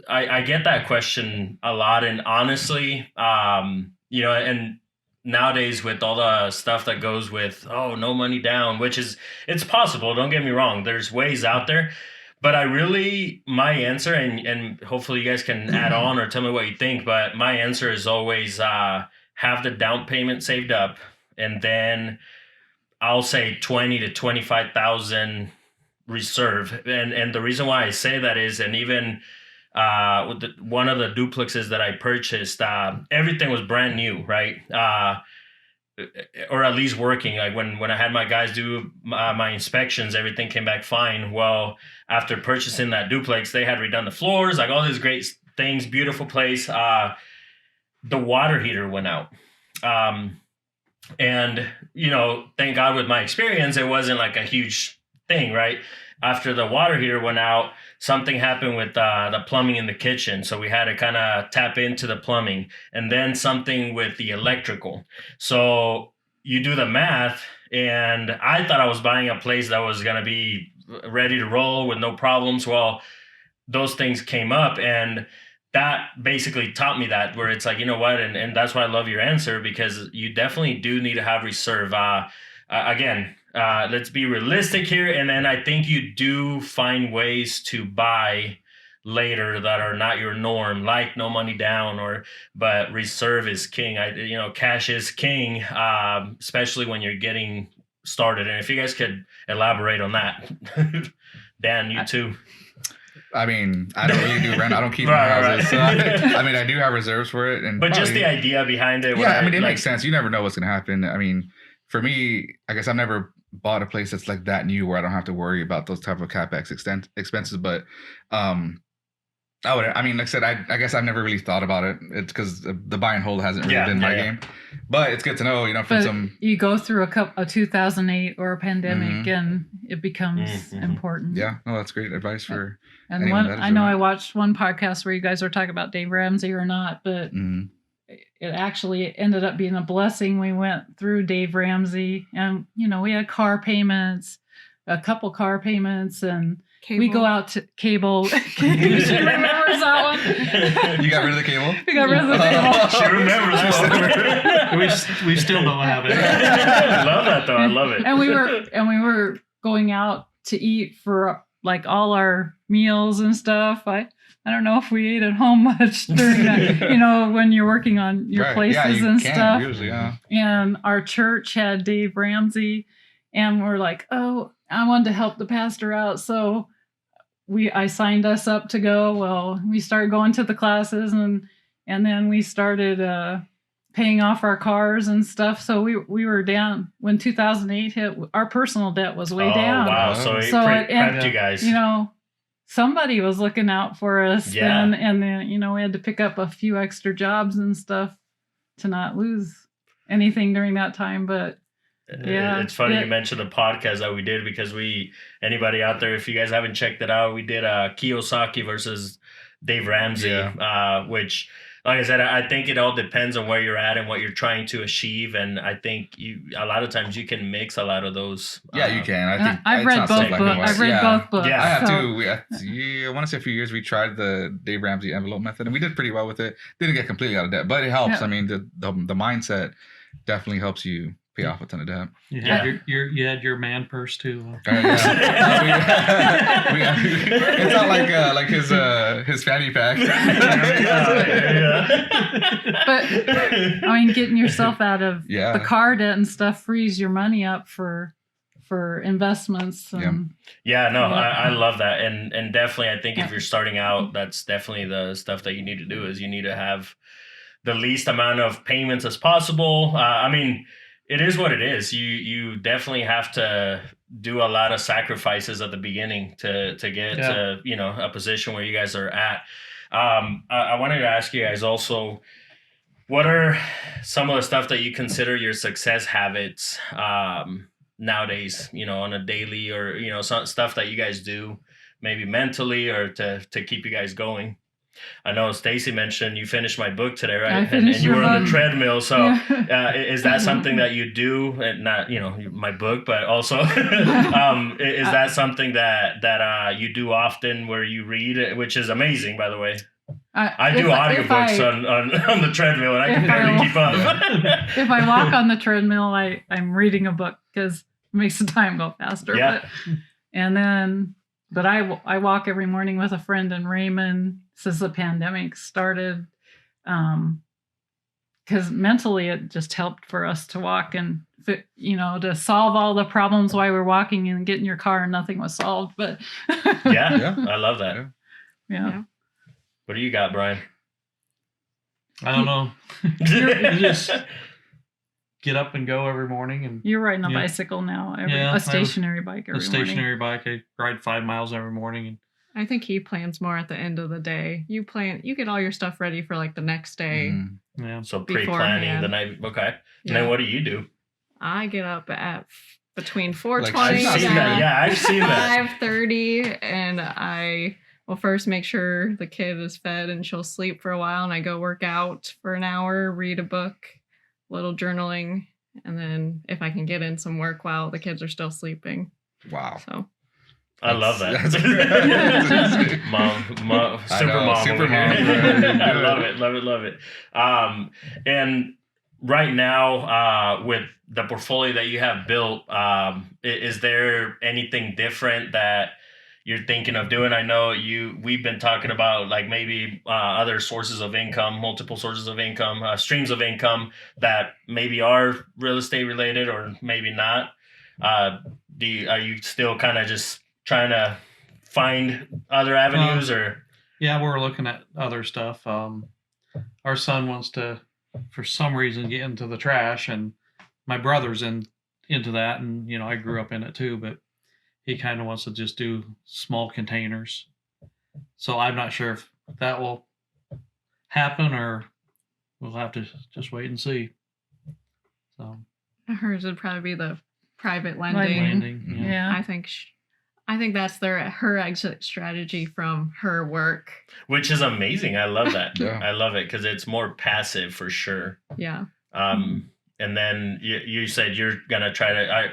I get that question a lot, and honestly, and nowadays with all the stuff that goes with, no money down, which is, it's possible, don't get me wrong, there's ways out there, but my answer, and hopefully you guys can add on or tell me what you think, but my answer is always have the down payment saved up, and then I'll say 20 to 25,000 reserve. And the reason why I say that is, and even with one of the duplexes that I purchased, everything was brand new, right? Or at least working. Like when I had my guys do my inspections, everything came back fine. Well, after purchasing that duplex, they had redone the floors, like all these great things, beautiful place. The water heater went out. And, thank God with my experience, it wasn't like a huge thing, right? After the water heater went out, something happened with the plumbing in the kitchen. So we had to kind of tap into the plumbing, and then something with the electrical. So you do the math, and I thought I was buying a place that was going to be ready to roll with no problems. Well, those things came up, and that basically taught me that, where it's like, you know what? And that's why I love your answer, because you definitely do need to have reserve. Again, let's be realistic here. And then I think you do find ways to buy later that are not your norm, like no money down, but reserve is king. Cash is king, especially when you're getting started. And if you guys could elaborate on that, Dan, you too. I mean, I don't really do rent. I don't keep my houses. Right. So I do have reserves for it. But just the idea behind it. Yeah, it makes sense. You never know what's going to happen. I mean, for me, I guess I've never bought a place that's like that new where I don't have to worry about those type of capex expenses. But I mean, like I said, I guess I've never really thought about it. It's because the buy and hold hasn't really been my game. But it's good to know, from some. You go through a 2008 or a pandemic, and it becomes important. Yeah, no, that's great advice for. And I know I watched one podcast where you guys were talking about Dave Ramsey or not, but it actually ended up being a blessing. We went through Dave Ramsey, and we had car payments, a couple car payments, and. Cable. We go out to cable. She remembers that one. You got rid of the cable? We got rid of the cable. She remembers that one. We still don't have it. I love that though. I love it. And we were going out to eat for like all our meals and stuff. I don't know if we ate at home much during that. When you're working on your places and stuff. Usually, yeah. And our church had Dave Ramsey, and we're like, oh, I wanted to help the pastor out, so. I signed us up to go. Well, we started going to the classes and then we started paying off our cars and stuff. So we were down when 2008 hit. Our personal debt was way down. Wow! So it prepped you guys. Somebody was looking out for us then, and then we had to pick up a few extra jobs and stuff to not lose anything during that time, but. Yeah, it's funny you mentioned the podcast that we did because anybody out there, if you guys haven't checked it out, we did Kiyosaki versus Dave Ramsey, which, like I said, I think it all depends on where you're at and what you're trying to achieve, and I think a lot of times you can mix a lot of those. Yeah, you can. I think I've read both books. I've read both books. Yeah, I have too. I want to say a few years we tried the Dave Ramsey envelope method, and we did pretty well with it. Didn't get completely out of debt, but it helps. I mean, the mindset definitely helps you. Pay off a ton of debt. You had your man purse too. It's not like his fanny pack. But I mean, getting yourself out of the car debt and stuff frees your money up for investments. I love that, and definitely, I think if you're starting out, that's definitely the stuff that you need to do. Is you need to have the least amount of payments as possible. I mean. It is what it is. You definitely have to do a lot of sacrifices at the beginning to get to a position where you guys are at. I wanted to ask you guys also, what are some of the stuff that you consider your success habits nowadays? On a daily or some stuff that you guys do, maybe mentally or to keep you guys going. I know Stacey mentioned you finised my book today, right? And you were on the treadmill. So is that something that you do? And not, my book, but also is that something that you do often where you read, which is amazing, by the way. I do audiobooks on the treadmill and I can barely keep up. If I walk on the treadmill, I'm reading a book because it makes the time go faster. Yeah. But I walk every morning with a friend in Raymond since the pandemic started, because mentally it just helped for us to walk and to solve all the problems while we're walking and get in your car and nothing was solved. But I love that. Yeah. What do you got, Brian? I don't know. You just get up and go every morning, and you're riding a bicycle now. A stationary bike every morning. A stationary bike. I ride 5 miles every morning. And I think he plans more at the end of the day. You get all your stuff ready for like the next day. Yeah. So pre-planning the night. Okay. And then what do you do? I get up at between 4:20 I've seen that. 5:30, and I will first make sure the kid is fed and she'll sleep for a while, and I go work out for an hour, read a book, little journaling, and then if I can get in some work while the kids are still sleeping. Wow. So I love that. Mom, super mom. I love it. And right now, with the portfolio that you have built, is there anything different that you're thinking of doing? I know we've been talking about like maybe other sources of income, multiple sources of income, streams of income that maybe are real estate related or maybe not. Are you still kind of just trying to find other avenues or? Yeah, we're looking at other stuff. Our son wants to, for some reason, get into the trash, and my brother's in into that, and I grew up in it too, but he kind of wants to just do small containers. So I'm not sure if that will happen, or we'll have to just wait and see. So Hers would probably be the private lending. Yeah. I think that's her exit strategy from her work. Which is amazing. I love that. Yeah. I love it because it's more passive for sure. Yeah. And then you said you're gonna try to.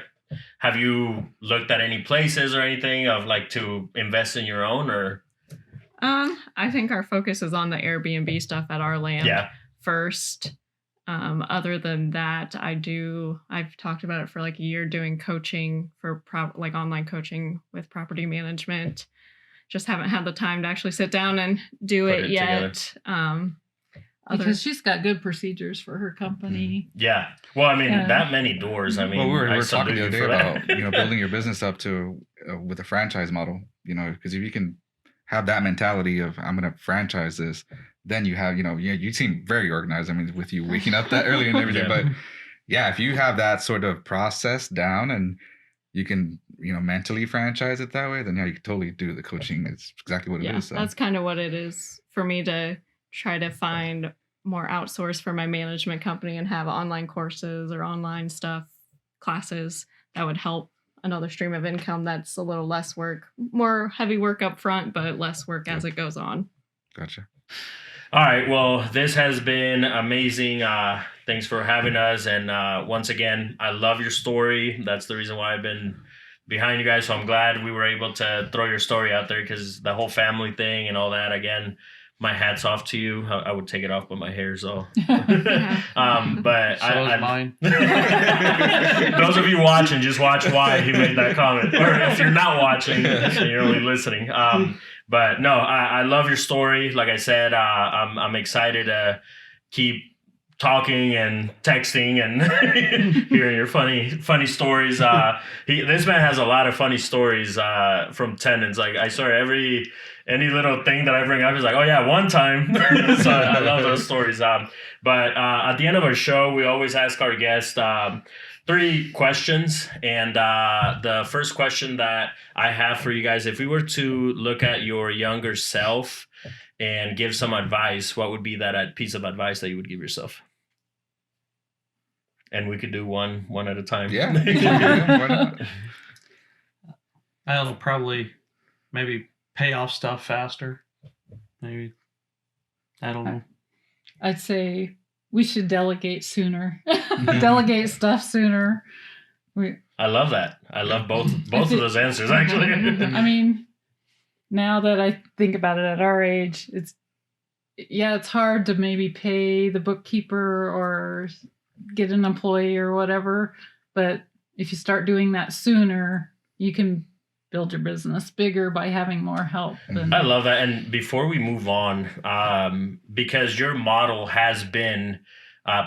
Have you looked at any places or anything of like to invest in your own, or? I think our focus is on the Airbnb stuff at our land first. Other than that, I've talked about it for like a year, doing coaching for like online coaching with property management. Just haven't had the time to actually sit down and do it yet. Because she's got good procedures for her company. Yeah. Well, I mean, that many doors. I mean, well, we were talking the other day that. about building your business up to with a franchise model. Because if you can have that mentality of I'm going to franchise this, then you have you seem very organized. I mean, with you waking up that early and everything. But yeah, if you have that sort of process down and you can mentally franchise it that way, then you can totally do the coaching. It's exactly what it is. So. That's kind of what it is for me, to try to find more outsource for my management company and have online courses or online stuff, classes that would help another stream of income that's a little less work, more heavy work up front, but less work as it goes on. Gotcha. All right. Well, this has been amazing. Thanks for having us. And once again, I love your story. That's the reason why I've been behind you guys. So I'm glad we were able to throw your story out there, because the whole family thing and all that, again, my hat's off to you. I would take it off, but my hair's all. But so is mine. Those of you watching, just watch why he made that comment. Or if you're not watching, you're only listening. But no, I love your story. Like I said, I'm excited to keep talking and texting and hearing your funny stories. This man has a lot of funny stories from tenants. Like, I swear, any little thing that I bring up is like, oh yeah, one time. So I love those stories. But at the end of our show, we always ask our guests 3 questions. And the first question that I have for you guys, if we were to look at your younger self and give some advice, what would be that piece of advice that you would give yourself? And we could do one at a time. Yeah. Why not? I'll probably maybe pay off stuff faster. Maybe. I don't know. I'd say we should delegate sooner. Delegate stuff sooner. I love that. I love both of those answers, actually. I mean, now that I think about it at our age, it's hard to maybe pay the bookkeeper or get an employee or whatever. But if you start doing that sooner, you can build your business bigger by having more help. I love that. And before we move on, because your model has been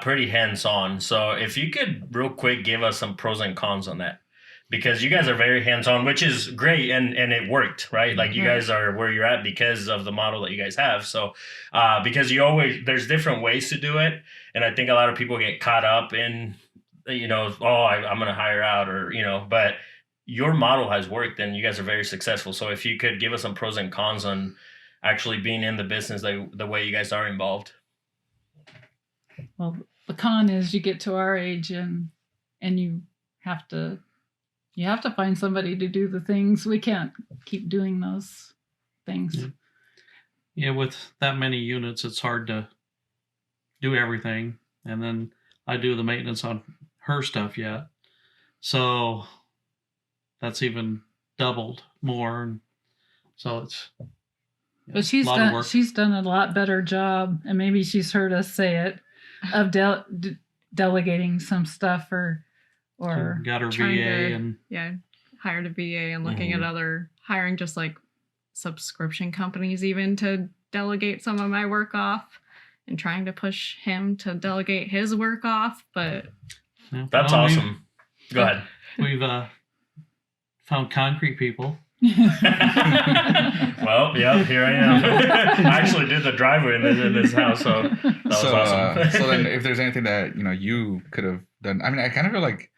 pretty hands-on. So if you could real quick give us some pros and cons on that, because you guys are very hands-on, which is great. And it worked, right? Like, you guys are where you're at because of the model that you guys have. So because there's different ways to do it. And I think a lot of people get caught up in, I'm going to hire out, or, but your model has worked and you guys are very successful. So if you could give us some pros and cons on actually being in the business the way you guys are involved. Well, the con is you get to our age and you have to find somebody to do the things. We can't keep doing those things. Yeah, with that many units, it's hard to do everything. And then I do the maintenance on her stuff yet. So that's even doubled more. And so it's but she's done a lot better job, and maybe she's heard us say it, of delegating some stuff or got her VA hired a VA and looking at other hiring, just like subscription companies even, to delegate some of my work off, and trying to push him to delegate his work off. But that's awesome. Go ahead. We've found concrete people. Well, yeah, here I am. I actually did the driveway in this house, so that was awesome. So then, if there's anything that you could have done, I mean, I kind of feel like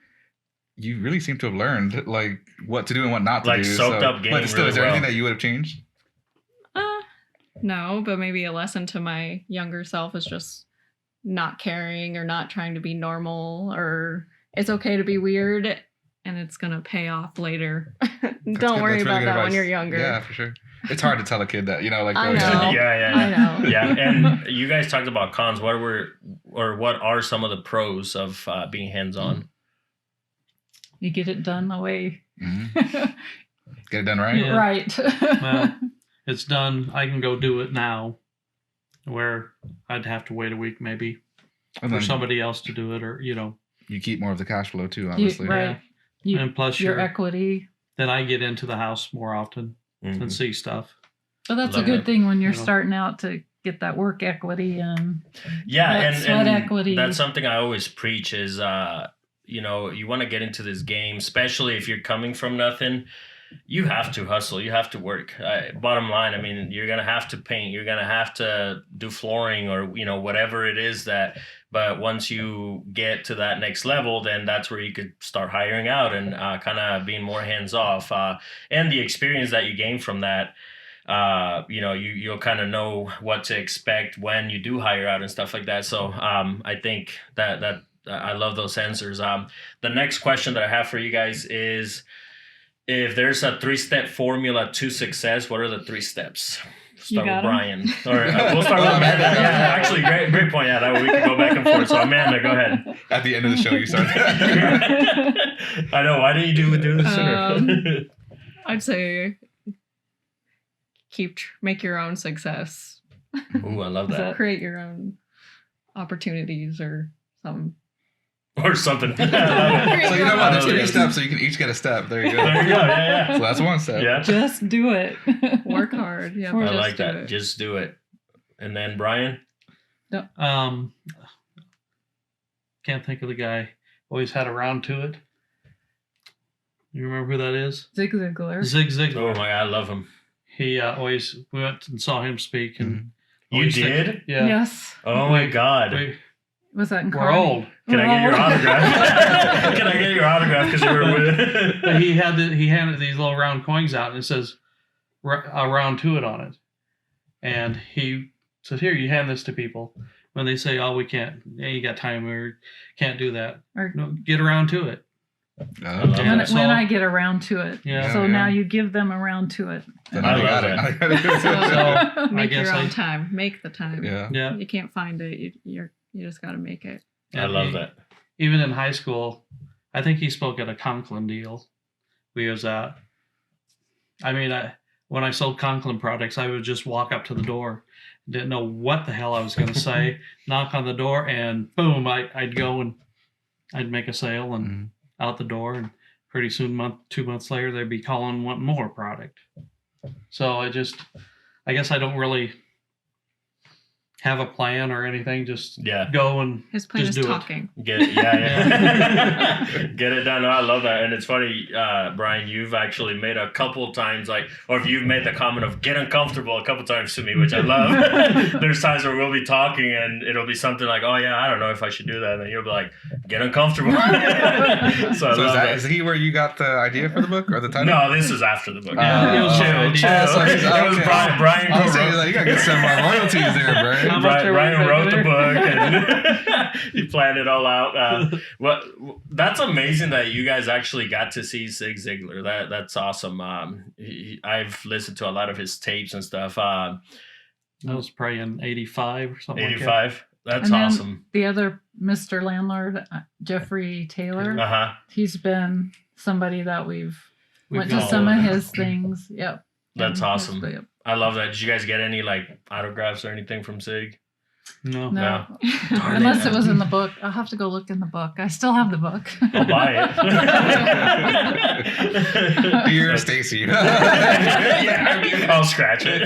you really seem to have learned like what to do and what not to Like, do. soaked up game But still, really is there anything well. that you would have changed? No, but maybe a lesson to my younger self is just not caring or not trying to be normal, or it's okay to be weird and it's going to pay off later. Don't worry about that when you're younger. Yeah, for sure. It's hard to tell a kid that, like, I oh, know. Yeah. I know. Yeah, and you guys talked about cons. What are some of the pros of being hands-on? You get it done the way. Mhm. Get it done right. Yeah. Right. Well, it's done. I can go do it now, where I'd have to wait a week maybe And for then somebody else to do it, or you keep more of the cash flow too, obviously. Right. You, and plus your equity. then I get into the house more often Mhm. and see stuff. So that's Love a good it. thing when you're You know. starting out to get that work equity and Yeah, that sweat and equity. that's something I always preach is, you want to get into this game, especially if you're coming from nothing. You have to hustle. You have to work. Bottom line, I mean, you're going to have to paint. You're going to have to do flooring or, whatever it is that. But once you get to that next level, then that's where you could start hiring out and kind of being more hands off. And the experience that you gain from that, you'll kind of know what to expect when you do hire out and stuff like that. So I think that I love those answers. The next question that I have for you guys is, if there's a 3-step formula to success, what are the 3 steps? Start with got 'em? Brian. Or we'll start with Amanda. Yeah, actually, great point. Yeah, that way we can go back and forth. So Amanda, go ahead. At the end of the show, you start. I know. Why didn't you do this sooner? I'd say make your own success. Ooh, I love that. Create your own opportunities or something. Or something. So you know what? There's 3 steps. steps, so you can each get a step. There you go. There you go. Yeah. So that's 1 step. Yeah. just do it. Work hard. Yeah, Or I just like do that. it. Just do it. And then Brian? Can't think of the guy. Always had a round to it. You remember who that is? Zig Ziglar. Zig Oh Ziglar. my God, I love him. He we went and saw him speak, and You always think- did? yeah. Yes. Oh my God. Was that in We're Carney? old. Can I get your autograph? Can I get your autograph? Because you were with. But he handed these little round coins out, and it says a round to it on it. And he said, "Here, you hand this to people." When they say, "Oh, we can't, you got time, or can't do that," Or no, get around to it. love Okay. Yeah. when, So- when I get around to it. Yeah. So Yeah, now yeah. you give them around to it. Then I I got love it. it. I got it. So, I Make guess your own I- time. Make the time. Yeah. Yeah. You can't find it. You just got to make it. I And love he- that. Even in high school, I think he spoke at a Conklin deal. We was at. I mean, when I sold Conklin products, I would just walk up to the door, didn't know what the hell I was going to say, knock on the door, and boom, I'd go and I'd make a sale and Mhm. out the door, and pretty soon, 2 months later, they'd be calling wanting more product. So I guess I don't really have a plan or anything. Just Yeah. go and His plan Just is do it. talking. Get it, yeah. Get it done. No, I love that. And it's funny, Brian, you've actually made a couple times, or if you've made the comment of get uncomfortable a couple times to me, which I love. There's times where we'll be talking and it'll be something like, oh yeah, I don't know if I should do that. And then you'll be like, get uncomfortable. So I So love is he where you got the idea for the book or the title? No, this is after the book. Yeah, it was my idea. So he's- It was okay. Brian I was who saying, wrote- like, you gotta get some royalties there, Brian. How much are we Brian wrote the paying book and he planned it all out. That's amazing that you guys actually got to see Zig Ziglar. That's awesome. I've listened to a lot of his tapes and stuff. That was probably in 85 or something. 85. That's And then awesome. The other Mr. Landlord, Jeffrey Taylor, Uh-huh. he's been somebody that we've went to gone some of over. his things. Yep. That's And awesome. yep. I love that. Did you guys get any autographs or anything from Zig? No. No. Darn Unless it. it was in the book. I'll have to go look in the book. I still have the book. I'll buy it. Dear Stacey. Yeah, I'll scratch it.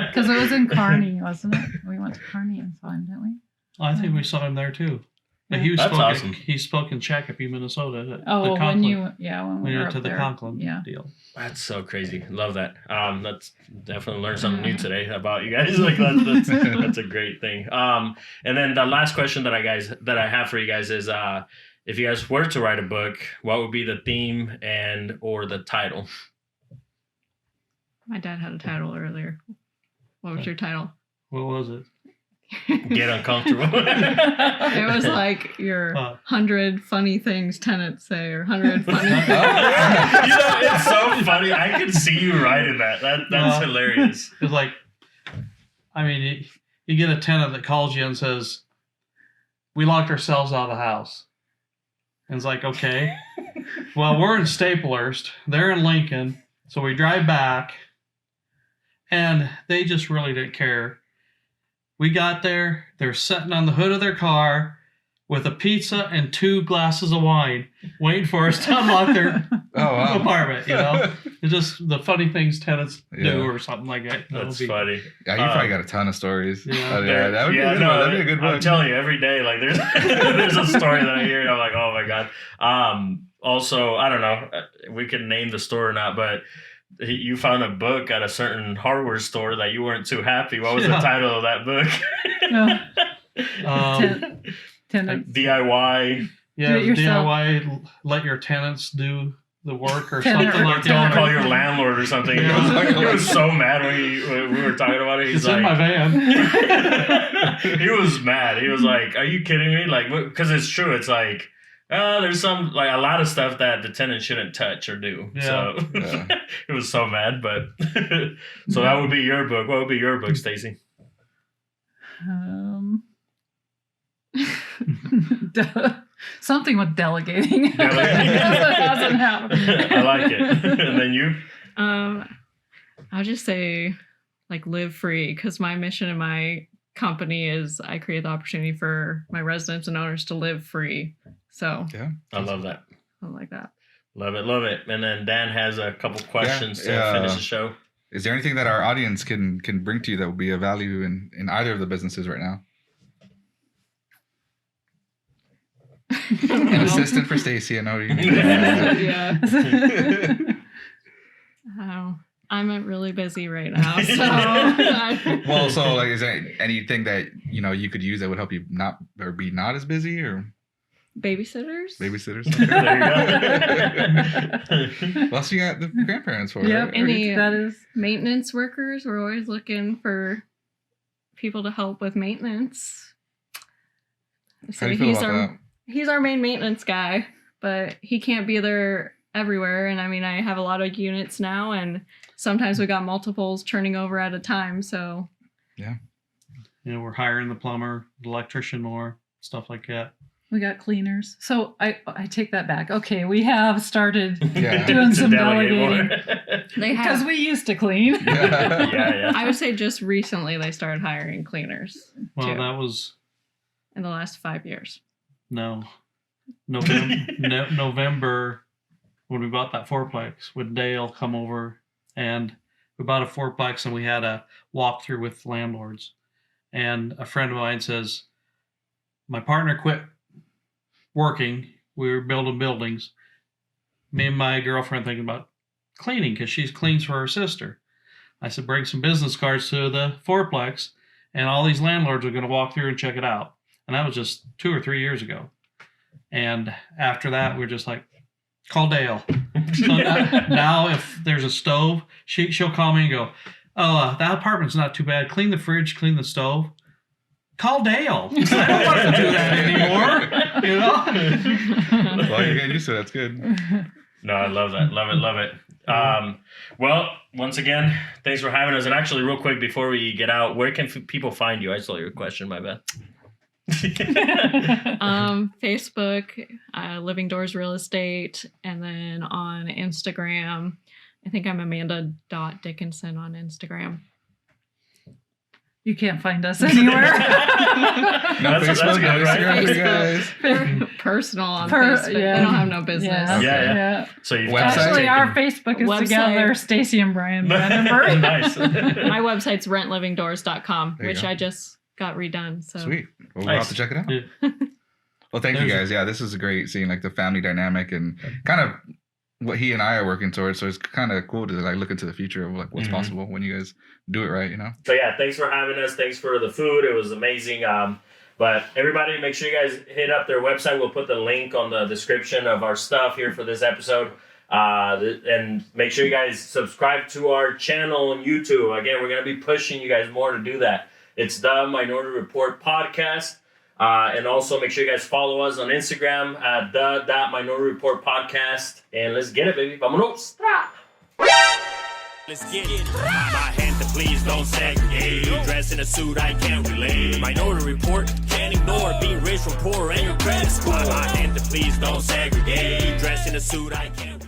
Because it was in Kearney, wasn't it? We went to Kearney and saw him, didn't we? I think we saw him there too. But he was That's awesome. He spoke in Shakopee, Minnesota. At Oh, the when Conklin, we when were we went up to the there. Conklin Yeah. deal. That's so crazy. Love that. That's definitely learned something new today about you guys. That's a great thing. And then the last question that I have for you guys is, if you guys were to write a book, what would be the theme and or the title? My dad had a title earlier. What was your title? What was it? Get uncomfortable. It was like your 100 funny things tenants say, or 100 funny things. It's so funny. I can see you writing that. That's hilarious. It's like, I mean, you get a tenant that calls you and says, "We locked ourselves out of the house." And it's like, okay, well, we're in Staplehurst. They're in Lincoln. So we drive back, and they just really didn't care. We got there. They're sitting on the hood of their car with a pizza and 2 glasses of wine, waiting for us to unlock their apartment. You know, it's just the funny things tenants do, or something like that. That's funny. Yeah, you probably got a ton of stories. Yeah, that would be a good one. That'd be a good one. I'm telling you, every day, like there's a story that I hear, and I'm like, oh my god. Also, I don't know, we can name the store or not, but you found a book at a certain hardware store that you weren't too happy. What was the title of that book? Tenants. DIY. Yeah, DIY. Let your tenants do the work or something like that. Don't call your landlord or something. Yeah. He was so mad when we were talking about it. He's it's like, in my van. He was mad. He was like, "Are you kidding me?" Like, because it's true. It's like, there's some, like, a lot of stuff that the tenant shouldn't touch or do. Yeah. So it was so mad. But so that would be your book. What would be your book, Stacey? Something with delegating. Delegating. That doesn't happen. I like it. And then you? I'll just say, like, live free, because my mission in my company is I create the opportunity for my residents and owners to live free. So Yeah, I love that. something like that. Love it, love it. And then Dan has a couple questions to finish the show. Is there anything that our audience can bring to you that would be of value in either of the businesses right now? An assistant for Stacey, I know you. Yeah. I'm really busy right now, so. Well, so, like, is there anything that you could use that would help you not as busy, or Babysitters? babysitters? There you go. Well, so you got the grandparents for Yep. right? Any That is maintenance workers? We're always looking for people to help with maintenance. How do you feel about that? He's our main maintenance guy, but he can't be there everywhere. And I mean, I have a lot of units now, and sometimes we got multiples turning over at a time. So You know, we're hiring the plumber, the electrician more, stuff like that. we got cleaners. So I take that back. Okay, we have started Yeah. doing To some delegate delegating more. they because have. we used to clean. Yeah. I would say just recently they started hiring cleaners Well, too, that was in the last 5 years. November when we bought that fourplex. With Dale come over, and we bought a fourplex, and we had a walkthrough with landlords. And a friend of mine says, my partner quit working. We were building buildings. Me and my girlfriend thinking about cleaning because she cleans for her sister. I said, bring some business cards to the fourplex, and all these landlords are going to walk through and check it out. And that was just 2 or 3 years ago. And after that, we're just like, call Dale. So now if there's a stove, she'll call me and go, oh, that apartment's not too bad. Clean the fridge, clean the stove. Call Dale. I don't want to do that anymore. Well, you're getting used to it. That's good. No, I love that. Love it. Well, once again, thanks for having us. And actually, real quick, before we get out, where can people find you? I saw your question, my bad. Facebook, Living Doors Real Estate, and then on Instagram, I think I'm Amanda.Dickinson on Instagram. You can't find us anywhere. No That's Facebook, good, no right? Instagram for you guys. They're personal on Facebook. yeah. They don't have no business. Yeah. Yeah. So you've Website? Actually, our taken- Facebook is Website. together. Stacey and Brian Brandenburgh. Nice. My website's rentlivingdoors.com, There you which go. I just got redone. So Sweet. Well, we'll Nice. have to check it out. Yeah. Well, thank you guys. Yeah, this is great seeing like the family dynamic and kind of what he and I are working towards. So it's kind of cool to like look into the future of like what's Mhm. possible when you guys do it right. So yeah, thanks for having us. Thanks for the food. It was amazing. But everybody, make sure you guys hit up their website. We'll put the link on the description of our stuff here for this episode. And make sure you guys subscribe to our channel on YouTube. Again, we're going to be pushing you guys more to do that. It's the Minority Report Podcast. And also make sure you guys follow us on Instagram at the.Minority Report Podcast. And let's get it, baby. Vámonos. Let's get it. My hand to please don't segregate. Dress in a suit, I can't relate. Minority Report, can't ignore being rich from poor and your credit score. My hand to please don't segregate. Dress in a suit, I can't